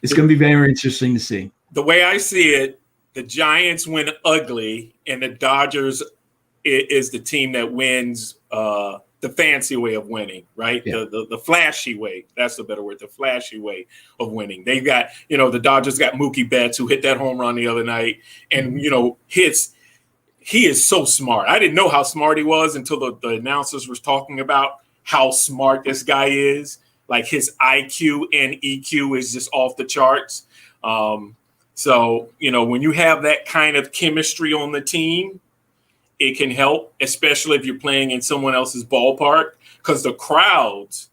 D: it's going to be very interesting to see.
C: The way I see it, the Giants win ugly, and the Dodgers is the team that wins the fancy way of winning, right?
D: Yeah.
C: The flashy way. That's the better word, the flashy way of winning. They've got, the Dodgers got Mookie Betts, who hit that home run the other night, and, he is so smart. I didn't know how smart he was until the announcers was talking about how smart this guy is. Like his IQ and EQ is just off the charts. So, when you have that kind of chemistry on the team, it can help, especially if you're playing in someone else's ballpark, because the crowds,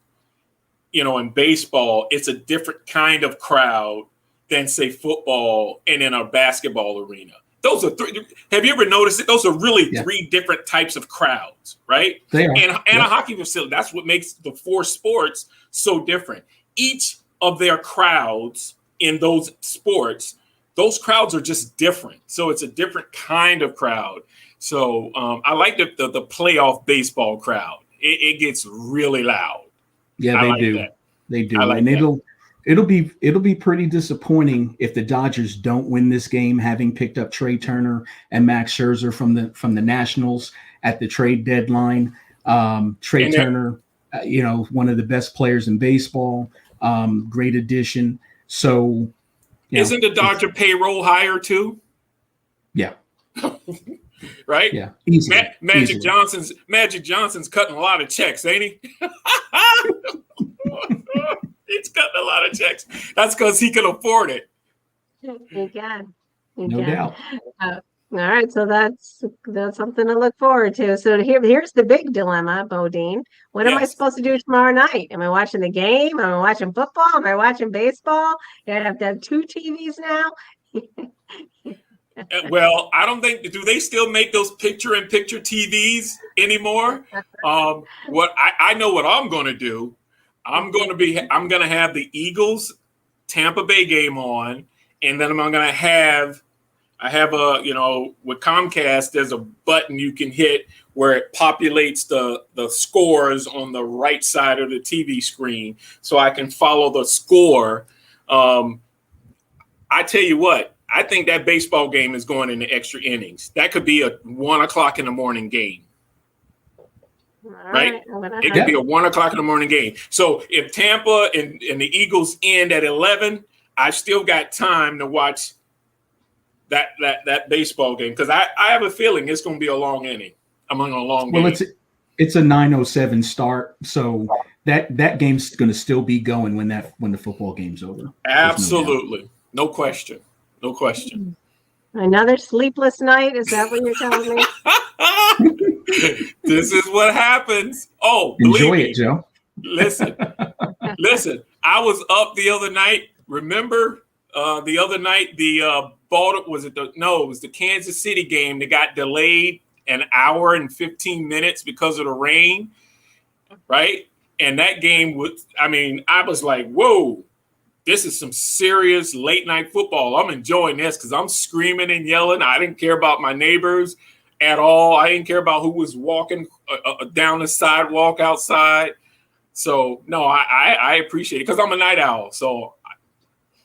C: in baseball, it's a different kind of crowd than, say, football and in a basketball arena. Those are three. Have you ever noticed it? Those are really three different types of crowds, right?
D: They are.
C: And a hockey facility. That's what makes the four sports so different. Each of their crowds in those sports, those crowds are just different. So it's a different kind of crowd. So I like the playoff baseball crowd. It gets really loud.
D: Yeah, they do.
C: That.
D: They do,
C: I like
D: and
C: that.
D: it'll be pretty disappointing if the Dodgers don't win this game, having picked up Trey Turner and Max Scherzer from the Nationals at the trade deadline. Trey
C: And
D: Turner, one of the best players in baseball, great addition. So,
C: isn't the Dodger payroll higher too?
D: Yeah,
C: Right?
D: yeah, easily,
C: Magic
D: easily.
C: Magic Johnson's cutting a lot of checks, ain't he? He's cutting a lot of checks. That's because he can afford it.
B: You can. You
D: No
B: can.
D: doubt.
B: All right, so that's something to look forward to. So here's the big dilemma, Bodine. What am I
C: Yes.
B: supposed to do tomorrow night? Am I watching the game? Am I watching football? Am I watching baseball? Do I have to have two TVs now?
C: Well, I don't think, do they still make those picture-in-picture TVs anymore? What I know what I'm going to do. I'm going to have the Eagles Tampa Bay game on, and then I'm going to have, I have a, with Comcast, there's a button you can hit where it populates the scores on the right side of the TV screen, so I can follow the score. I tell you what, I think that baseball game is going into extra innings. That could be a 1 o'clock in the morning game. Right? It could be a 1 o'clock in the morning game. So if Tampa and the Eagles end at 11, I still got time to watch that baseball game, because I have a feeling it's going to be a long inning. I'm on a long game.
D: Well, it's a 9:07 start, so that game's going to still be going when the football game's over.
C: Absolutely, no question. No question.
B: Another sleepless night? Is that what you're telling me?
C: This is what happens. Oh,
D: enjoy it, Joe.
C: Listen. I was up the other night. Remember the other night, the Baltimore, it was the Kansas City game that got delayed an hour and 15 minutes because of the rain, right? And that game I was like, whoa. This is some serious late night football. I'm enjoying this because I'm screaming and yelling. I didn't care about my neighbors at all. I didn't care about who was walking down the sidewalk outside. So, no, I appreciate it because I'm a night owl. So,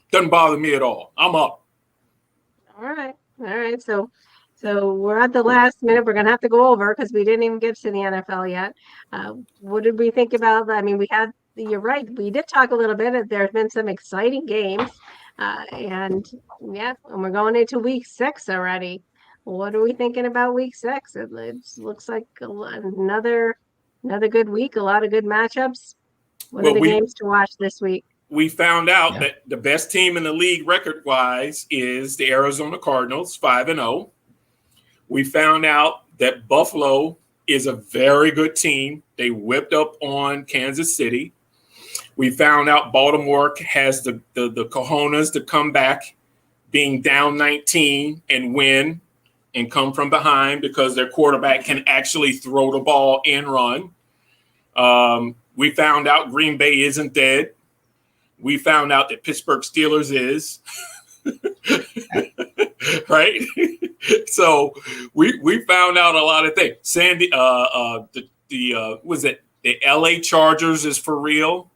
C: it doesn't bother me at all. I'm up.
B: All right. So we're at the last minute. We're going to have to go over because we didn't even get to the NFL yet. What did we think about that? I mean, you're right. We did talk a little bit. There's been some exciting games. And we're going into week 6 already. What are we thinking about week 6? It looks like another good week, a lot of good matchups. What are the games to watch this week?
C: We found out that the best team in the league record-wise is the Arizona Cardinals, 5-0. We found out that Buffalo is a very good team. They whipped up on Kansas City. We found out Baltimore has the cojones to come back, being down 19 and win and come from behind because their quarterback can actually throw the ball and run. We found out Green Bay isn't dead. We found out that Pittsburgh Steelers is. Right? So we found out a lot of things. The LA Chargers is for real.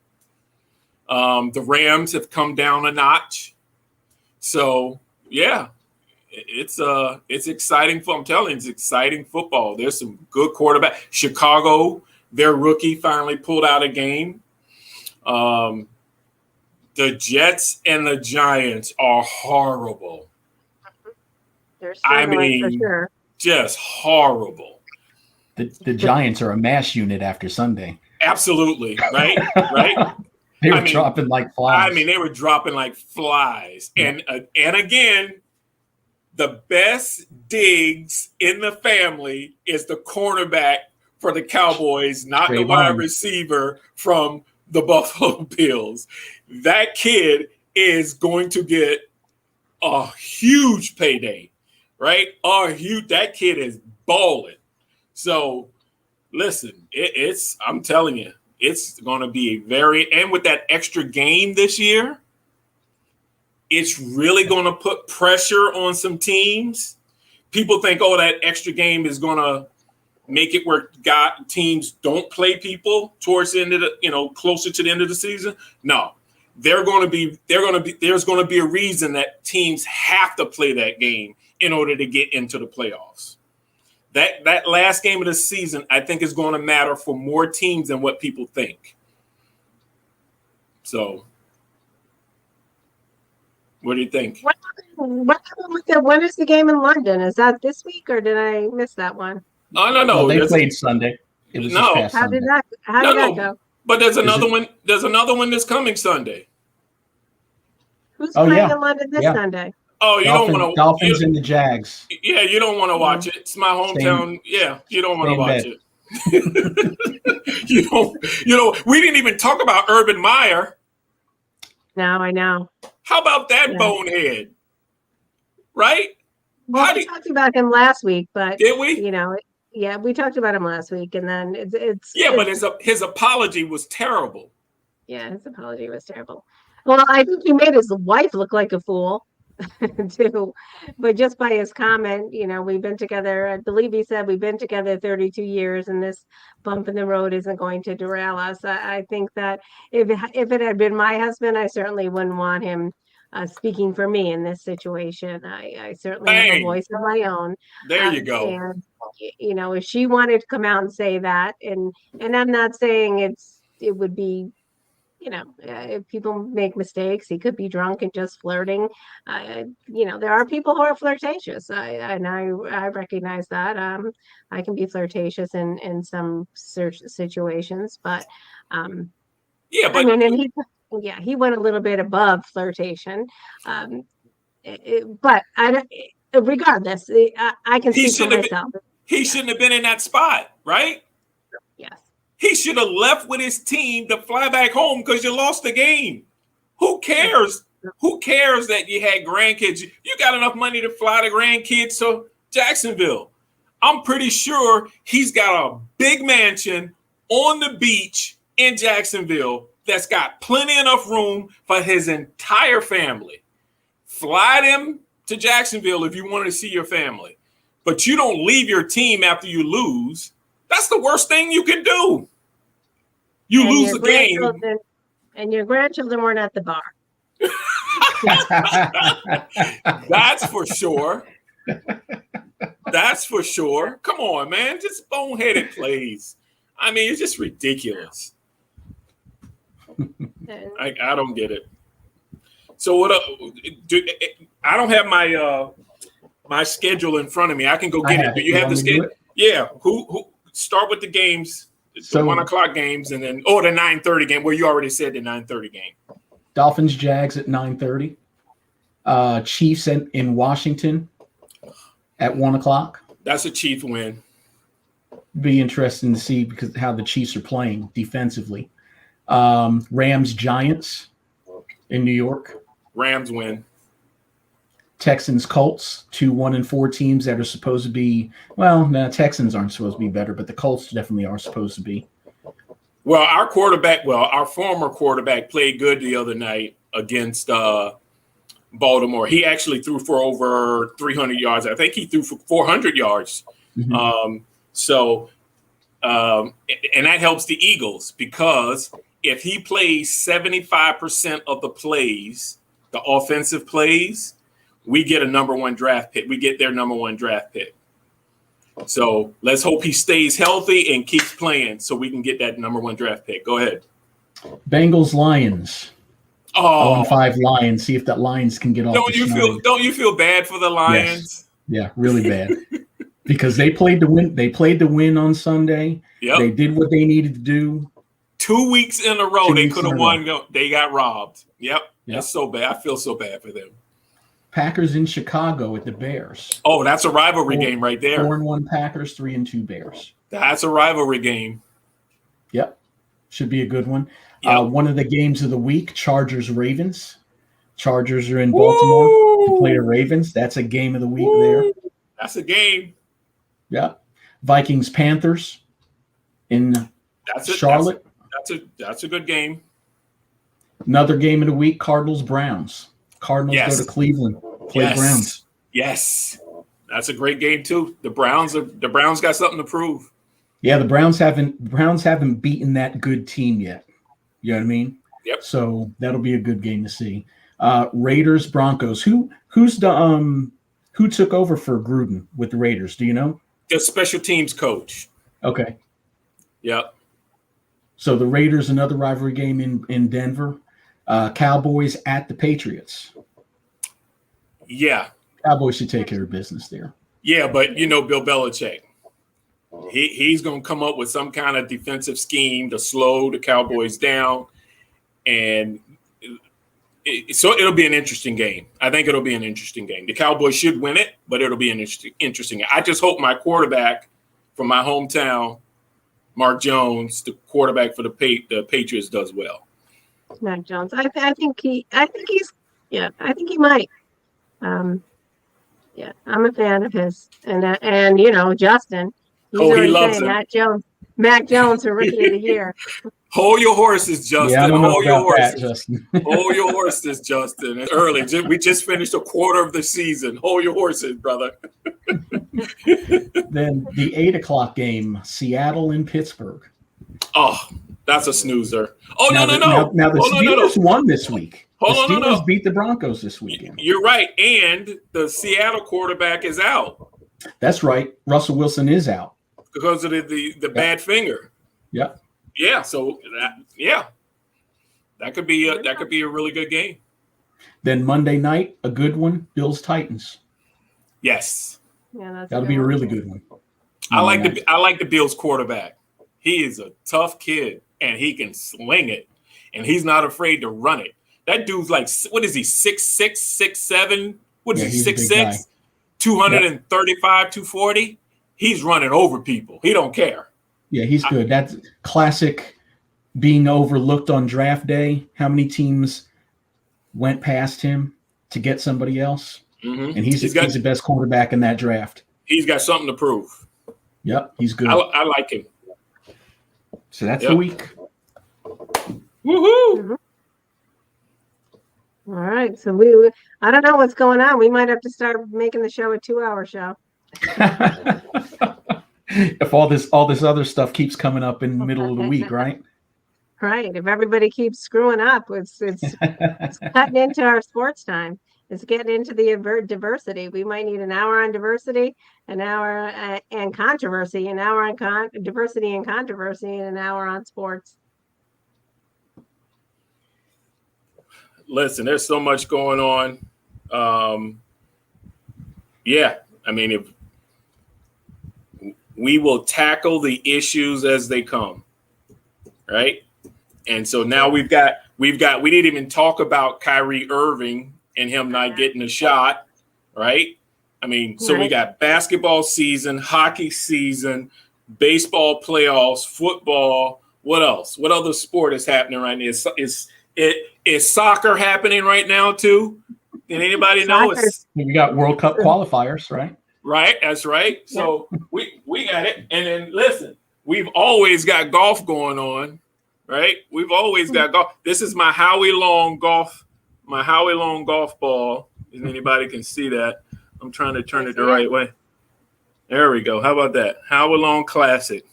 C: The Rams have come down a notch. So it's exciting. I'm telling you, it's exciting football. There's some good quarterback. Chicago, their rookie finally pulled out a game. The Jets and the Giants are horrible.
B: For sure.
C: Just horrible.
D: The Giants are a mash unit after Sunday.
C: Absolutely, right? Right?
D: They were dropping like flies.
C: They were dropping like flies. Yeah. And again, the best Diggs in the family is the cornerback for the Cowboys, not the wide receiver from the Buffalo Bills. That kid is going to get a huge payday, right? That kid is balling. So listen, I'm telling you, it's going to be and with that extra game this year, it's really going to put pressure on some teams. People think, that extra game is going to make it where teams don't play people towards the end of the, closer to the end of the season. No, there's going to be a reason that teams have to play that game in order to get into the playoffs. That last game of the season, I think, is going to matter for more teams than what people think. So, what do you think?
B: What happened with when is the game in London? Is that this week or did I miss that one?
C: No.
D: Well, they played Sunday. It was
C: No.
D: this past
B: How did
D: Sunday.
B: that go?
C: But there's another one. There's another one this coming Sunday.
B: Who's
D: Oh,
B: playing
D: yeah.
B: in London this
D: Yeah.
B: Sunday?
C: Oh, you don't want to.
D: Dolphins and the Jags.
C: Yeah, you don't want to watch it. It's my hometown. You don't want to watch
D: bed.
C: it. We didn't even talk about Urban Meyer.
B: No, I know.
C: How about that
B: Yeah.
C: bonehead? Right?
B: Well, we talked about him last week, but
C: Did we?
B: yeah, we talked about him last week, and then
C: But his apology was terrible.
B: yeah, his apology was terrible. Well, I think he made his wife look like a fool too, but just by his comment, we've been together. I believe he said we've been together 32 years, and this bump in the road isn't going to derail us. I think that if it had been my husband, I certainly wouldn't want him speaking for me in this situation. I certainly have a voice of my own.
C: There you go.
B: And if she wanted to come out and say that, and I'm not saying it would be. If people make mistakes, he could be drunk and just flirting. There are people who are flirtatious. I recognize that. I can be flirtatious in some situations, but
C: but
B: he went a little bit above flirtation. But regardless, I can see for myself.
C: He shouldn't have been in that spot, right?
B: Yes.
C: He should have left with his team to fly back home because you lost the game. Who cares? Who cares that you had grandkids? You got enough money to fly the grandkids to Jacksonville. I'm pretty sure he's got a big mansion on the beach in Jacksonville that's got plenty enough room for his entire family. Fly them to Jacksonville if you want to see your family. But you don't leave your team after you lose. That's the worst thing you can do. You lose the game.
B: And your grandchildren weren't at the bar.
C: That's for sure. That's for sure. Come on, man. Just boneheaded plays. I mean, it's just ridiculous. I don't get it. So what? I don't have my schedule in front of me. I can go get it. Do you have the schedule? Yeah. Who start with the games? The 1:00 games, and then the 9:30 game. Where you already said the 9:30 game.
D: Dolphins Jags at 9:30. Chiefs in Washington at 1:00.
C: That's a Chief win.
D: Be interesting to see because how the Chiefs are playing defensively. Rams Giants in New York.
C: Rams win.
D: Texans Colts, 2 1-4 teams that are supposed to be Texans aren't supposed to be better, but the Colts definitely are supposed to be.
C: Well, our former quarterback played good the other night against Baltimore. He actually threw for over 300 yards. I think he threw for 400 yards. Mm-hmm. And that helps the Eagles because if he plays 75% of the plays, the offensive plays, we get a number 1 draft pick. We get their number 1 draft pick. So let's hope he stays healthy and keeps playing so we can get that number 1 draft pick. Go ahead.
D: Bengals Lions. 0-5 Lions. See if that Lions can get off. Don't
C: you feel bad for the Lions?
D: Yes. Yeah, really bad. Because they played to win. They played to win on Sunday.
C: Yep.
D: They did what they needed to do.
C: 2 weeks in a row, they could have won. They got robbed. Yep. That's so bad. I feel so bad for them.
D: Packers in Chicago at the Bears.
C: Oh, that's a rivalry game right there.
D: 4-1 Packers, 3-2 Bears.
C: That's a rivalry game.
D: Yep. Should be a good one.
C: Yep.
D: One of the games of the week, Chargers-Ravens. Chargers are in Baltimore to play the Ravens. That's a game of the week there.
C: That's a game.
D: Yeah. Vikings-Panthers in Charlotte.
C: That's a good game.
D: Another game of the week, Cardinals-Browns. Cardinals go to Cleveland, play Browns.
C: Yes. That's a great game too. The Browns got something to prove.
D: Yeah, the Browns haven't beaten that good team yet. You know what I mean?
C: Yep.
D: So that'll be a good game to see. Raiders, Broncos. Who took over for Gruden with the Raiders? Do you know?
C: The special teams coach.
D: Okay.
C: Yep.
D: So the Raiders, another rivalry game in Denver. Cowboys at the Patriots.
C: Yeah.
D: Cowboys should take care of business there.
C: Yeah, but Bill Belichick. He's going to come up with some kind of defensive scheme to slow the Cowboys down. And so it'll be an interesting game. I think it'll be an interesting game. The Cowboys should win it, but it'll be an interesting game. I just hope my quarterback from my hometown, Mark Jones, the quarterback for the Patriots, does well.
B: Mac Jones. I think he might. Yeah, I'm a fan of his. And Justin. He's
C: He loves him.
B: Mac Jones for Rookie of the Year.
C: Hold your horses, Justin.
D: Yeah, I don't know
C: Hold your
D: about that,
C: horses.
D: Justin.
C: Hold your horses, Justin. It's early. We just finished a quarter of the season. Hold your horses, brother.
D: Then the 8:00 game, Seattle and Pittsburgh.
C: Oh, that's a snoozer. Oh, no.
D: Now the Steelers won this week. The Steelers beat the Broncos this weekend.
C: You're right. And the Seattle quarterback is out
D: That's right. Russell Wilson is out.
C: because of the bad finger.
D: Yeah.
C: Yeah. So that could be a really good game.
D: Then Monday night, a good one, Bills Titans.
C: Yes.
B: Yeah,
D: That'll be a really good one.
C: I like the Bills quarterback. He is a tough kid and he can sling it and he's not afraid to run it. That dude's like, what is he, 6'6", 6'7"? What is he,
D: he's a big
C: 6'6"? 235, 240? He's running over people. He don't care.
D: Yeah, he's good. That's classic being overlooked on draft day. How many teams went past him to get somebody else?
C: Mm-hmm.
D: And he's the best quarterback in that draft.
C: He's got something to prove.
D: Yep, he's good.
C: I like him.
D: So that's the week.
C: Woohoo!
B: All right. So I don't know what's going on. We might have to start making the show a 2-hour show.
D: If all this other stuff keeps coming up in the middle of the week, right?
B: Right. If everybody keeps screwing up, it's cutting into our sports time. It's getting into the diversity. We might need an hour on diversity, an hour and controversy, an hour on diversity and controversy, and an hour on sports.
C: Listen, there's so much going on. Yeah, I mean, if we will tackle the issues as they come, right? And so now we didn't even talk about Kyrie Irving and him not getting a shot, right? I mean, so we got basketball season, hockey season, baseball playoffs, football. What else? What other sport is happening right now? Is soccer happening right now too? Did anybody know?
D: We got World Cup qualifiers, right?
C: Right, that's right. So we got it. And then listen, we've always got golf going on, right? We've always got golf. This is my Howie Long golf ball. If anybody can see that. I'm trying to turn it the right way. There we go. How about that? Howie Long Classic.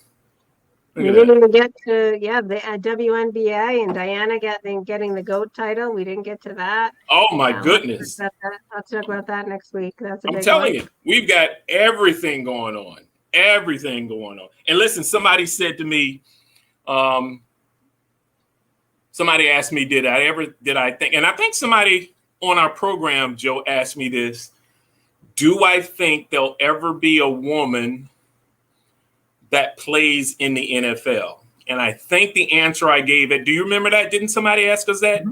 B: We didn't even get to the WNBA and Diana getting the GOAT title. We didn't get to that.
C: Oh my goodness!
B: I'll talk about that next week.
C: I'm telling you, we've got everything going on. Everything going on. And listen, somebody said to me, somebody asked me, did I think? And I think somebody on our program, Joe, asked me this: do I think there'll ever be a woman that plays in the NFL? And I think the answer I gave it. Do you remember that? Didn't somebody ask us that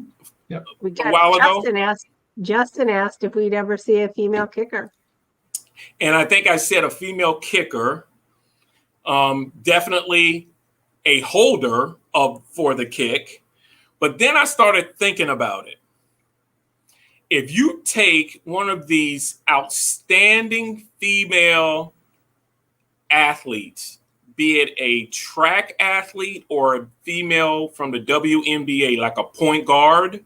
D: Yep.
C: a while ago?
B: Justin asked if we'd ever see a female kicker.
C: And I think I said a female kicker, definitely a holder for the kick. But then I started thinking about it. If you take one of these outstanding female athletes, be it a track athlete or a female from the WNBA, like a point guard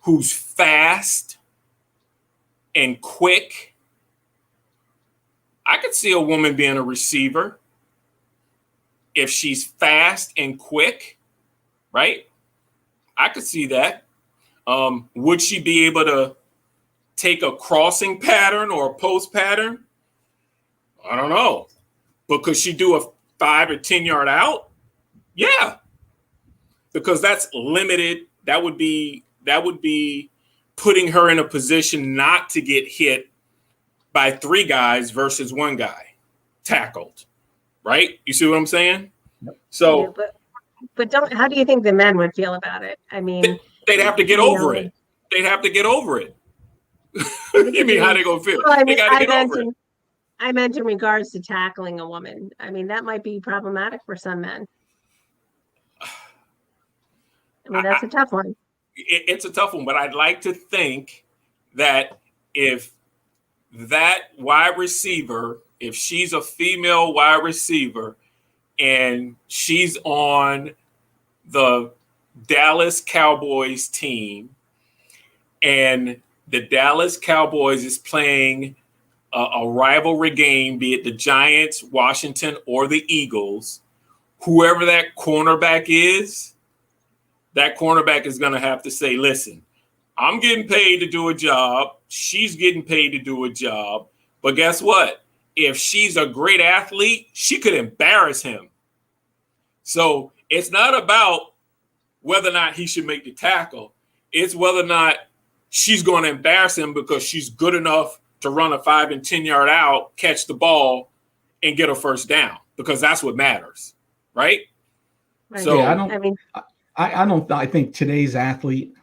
C: who's fast and quick, I could see a woman being a receiver. if she's fast and quick, right? I could see that. Would she be able to take a crossing pattern or a post pattern? I don't know. But could she do a 5 or 10 yard out? Yeah. Because that's limited. That would be putting her in a position not to get hit by 3 guys versus 1 guy tackled. Right? You see what I'm saying?
D: Yep.
C: So
B: but how do you think the men would feel about it? I mean,
C: they'd have to get over it. They'd have to get over it. You mean how they gonna feel?
B: Well, I
C: They
B: mean,
C: gotta get over it.
B: I meant in regards to tackling a woman. I mean, that might be problematic for some men. I mean, that's a tough one.
C: It's a tough one, but I'd like to think that if that wide receiver, if she's a female wide receiver and she's on the Dallas Cowboys team and the Dallas Cowboys is playing a rivalry game, be it the Giants, Washington, or the Eagles, whoever that cornerback is going to have to say, listen, I'm getting paid to do a job. She's getting paid to do a job. But guess what? If she's a great athlete, she could embarrass him. So it's not about whether or not he should make the tackle. It's whether or not she's going to embarrass him because she's good enough to run a 5 and 10 yard out, catch the ball, and get a first down, because that's what matters, right?
B: Right.
C: So
D: I think today's athlete,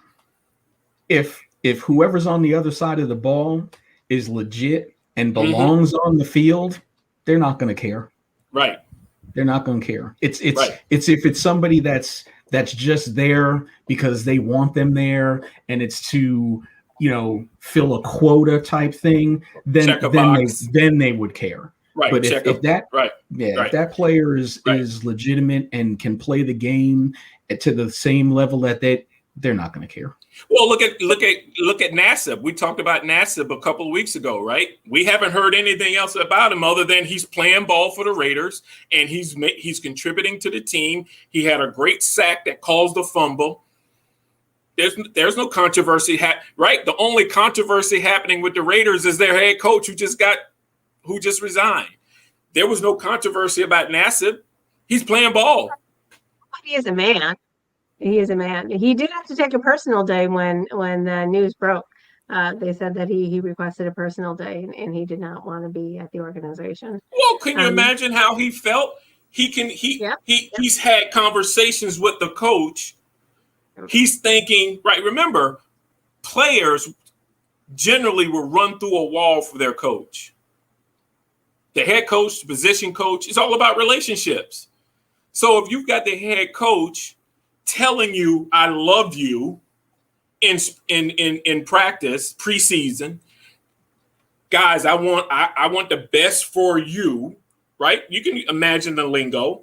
D: if whoever's on the other side of the ball is legit and belongs on the field, they're not going to care.
C: Right.
D: They're not going to care. It's
C: right.
D: It's if it's somebody that's just there because they want them there and it's to, fill a quota type thing, then they would care.
C: Right.
D: But if that player is legitimate and can play the game to the same level that they're not going to care.
C: Well, look at Nassib. We talked about Nassib a couple of weeks ago, right? We haven't heard anything else about him other than he's playing ball for the Raiders and he's contributing to the team. He had a great sack that caused the fumble. There's no controversy, right? The only controversy happening with the Raiders is their head coach who just resigned. There was no controversy about Nassib. He's playing ball.
B: He is a man. He is a man. He did have to take a personal day when the news broke. They said that he requested a personal day and he did not want to be at the organization.
C: Well, can you imagine how he felt? He's had conversations with the coach. He's thinking, right? Remember, players generally will run through a wall for their coach. The head coach, the position coach, it's all about relationships. So if you've got the head coach telling you, I love you in practice, preseason, guys, I want the best for you, right? You can imagine the lingo.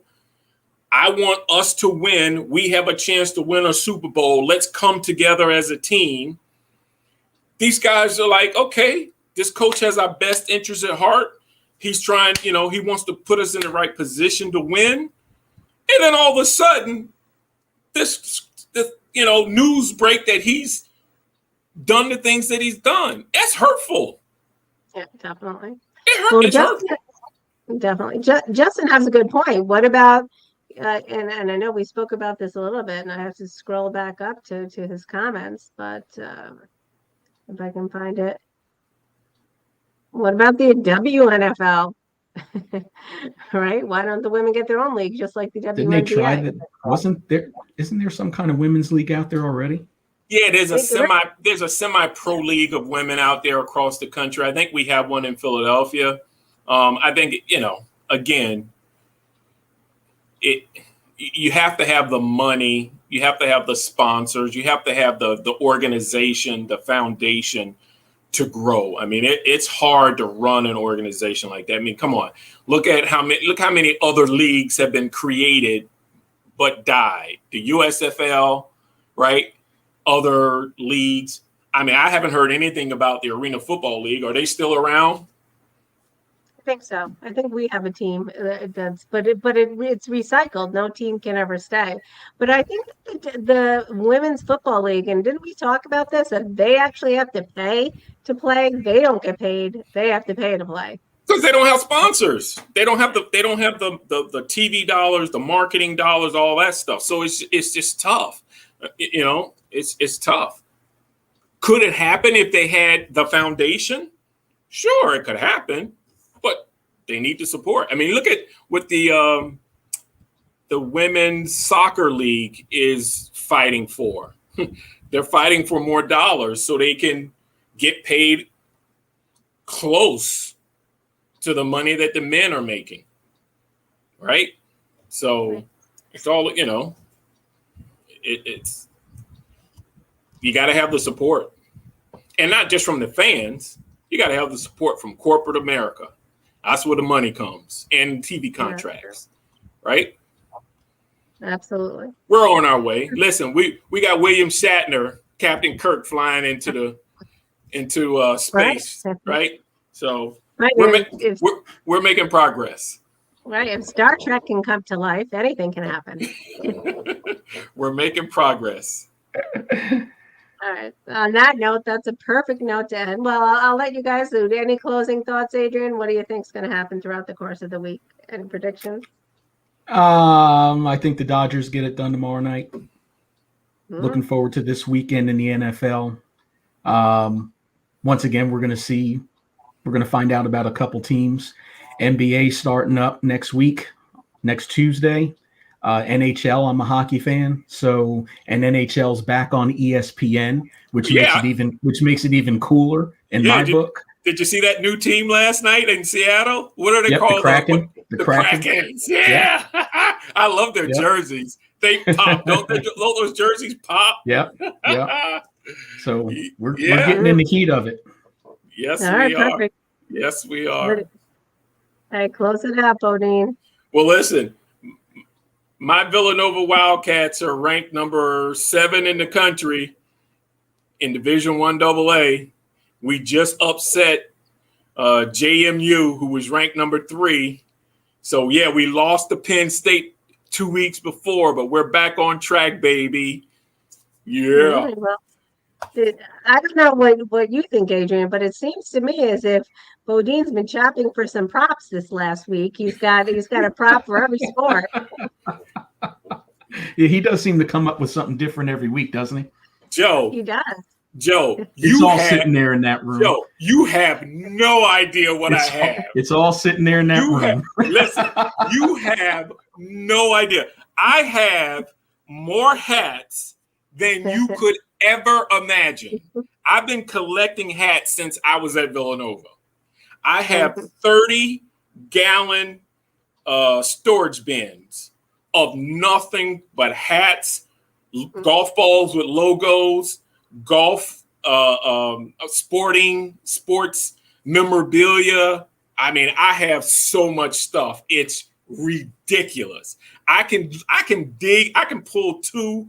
C: I want us to win. We have a chance to win a Super Bowl. Let's come together as a team. These guys are like, okay, this coach has our best interest at heart. He's trying, he wants to put us in the right position to win. And then all of a sudden, this news break that he's done the things that he's done. That's hurtful.
B: Yeah, definitely.
C: It's hurtful.
B: Definitely. Justin has a good point. What about, and I know we spoke about this a little bit, and I have to scroll back up to his comments, but if I can find it. What about the WNFL? Right? Why don't the women get their own league just like the WNBA?
D: Didn't they try that? Isn't there some kind of women's league out there already?
C: Yeah, there's a semi-pro league of women out there across the country. I think we have one in Philadelphia. I think, again, you have to have the money, you have to have the sponsors, you have to have the organization, the foundation to grow. I mean, it's hard to run an organization like that. I mean, come on, look how many other leagues have been created but died. The USFL, right? Other leagues. I mean, I haven't heard anything about the Arena Football League. Are they still around?
B: think so. I think we have a team that's, it's recycled. No team can ever stay. But I think the women's football league, and didn't we talk about this? That they actually have to pay to play. They don't get paid. They have to pay to play.
C: Because they don't have sponsors. They don't have the TV dollars, the marketing dollars, all that stuff. So it's just tough. You know, it's tough. Could it happen if they had the foundation? Sure, it could happen, but they need the support. I mean, look at what the women's soccer league is fighting for. They're fighting for more dollars so they can get paid close to the money that the men are making, right? So it's all, you know, it's you got to have the support, and not just from the fans. You got to have the support from corporate America. That's where the money comes, and TV contracts, right?
B: Absolutely.
C: We're on our way. Listen, we got William Shatner, Captain Kirk, flying into space, right? So we're making progress.
B: Right. If Star Trek can come to life, anything can happen.
C: We're making progress.
B: All right. On that note, that's a perfect note to end. Well, I'll let you guys do. Any closing thoughts, Adrian? What do you think is going to happen throughout the course of the week? Any predictions?
D: I think the Dodgers get it done tomorrow night. Looking forward to this weekend in the NFL. Once again, we're going to find out about a couple teams. NBA starting up next week, next Tuesday. NHL, I'm a hockey fan, so and NHL's back on ESPN, which makes it even cooler in my book.
C: Did you see that new team last night in Seattle? What are they called?
D: The Kraken.
C: The Krakens. Yeah. I love their jerseys. They pop. Don't those jerseys pop?
D: Yeah. So we're getting in the heat of it.
C: Yes,
B: All right,
C: we are.
B: perfect.
C: Yes, we are.
B: All right, close it up, Odin.
C: Well, listen, my Villanova Wildcats are ranked number 7 in the country in Division I AA. We just upset JMU, who was ranked number 3. So, yeah, we lost to Penn State 2 weeks before, but we're back on track, baby. Yeah.
B: Well, I don't know what you think, Adrian, but it seems to me as if Bodine's been shopping for some props this last week. He's got a prop for every sport.
D: Yeah, he does seem to come up with something different every week, doesn't he?
C: Joe.
B: He does.
C: Joe,
D: it's all sitting there in that room.
C: Joe, you have no idea what I have.
D: It's all sitting there in that room.
C: Listen, you have no idea. I have more hats than you could ever imagine. I've been collecting hats since I was at Villanova. I have 30-gallon storage bins of nothing but hats, golf balls with logos, golf, sports memorabilia. I mean, I have so much stuff. It's ridiculous. I can pull 2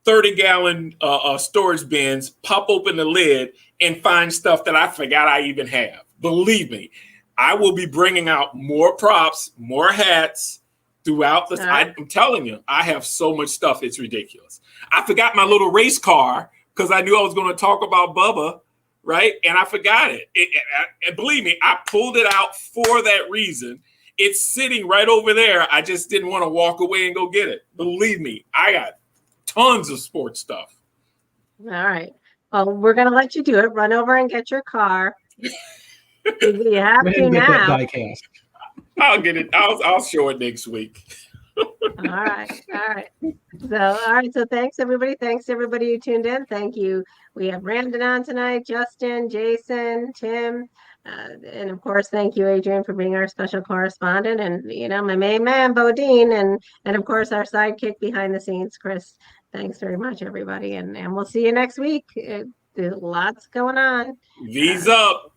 C: 30-gallon storage bins, pop open the lid, and find stuff that I forgot I even have. Believe me, I will be bringing out more props, more hats throughout the. I'm telling you, I have so much stuff. It's ridiculous. I forgot my little race car because I knew I was going to talk about Bubba, right? And I forgot it. And believe me, I pulled it out for that reason. It's sitting right over there. I just didn't want to walk away and go get it. Believe me, I got tons of sports stuff.
B: All right. Well, we're going to let you do it. Run over and get your car. You have to now.
C: I'll get it. I'll show it next week.
B: All right. So thanks everybody. Thanks everybody who tuned in. Thank you. We have Brandon on tonight, Justin, Jason, Tim, and of course, thank you, Adrian, for being our special correspondent, and my main man, Bodine, and of course our sidekick behind the scenes, Chris. Thanks very much, everybody, and we'll see you next week. There's lots going on.
C: V's up.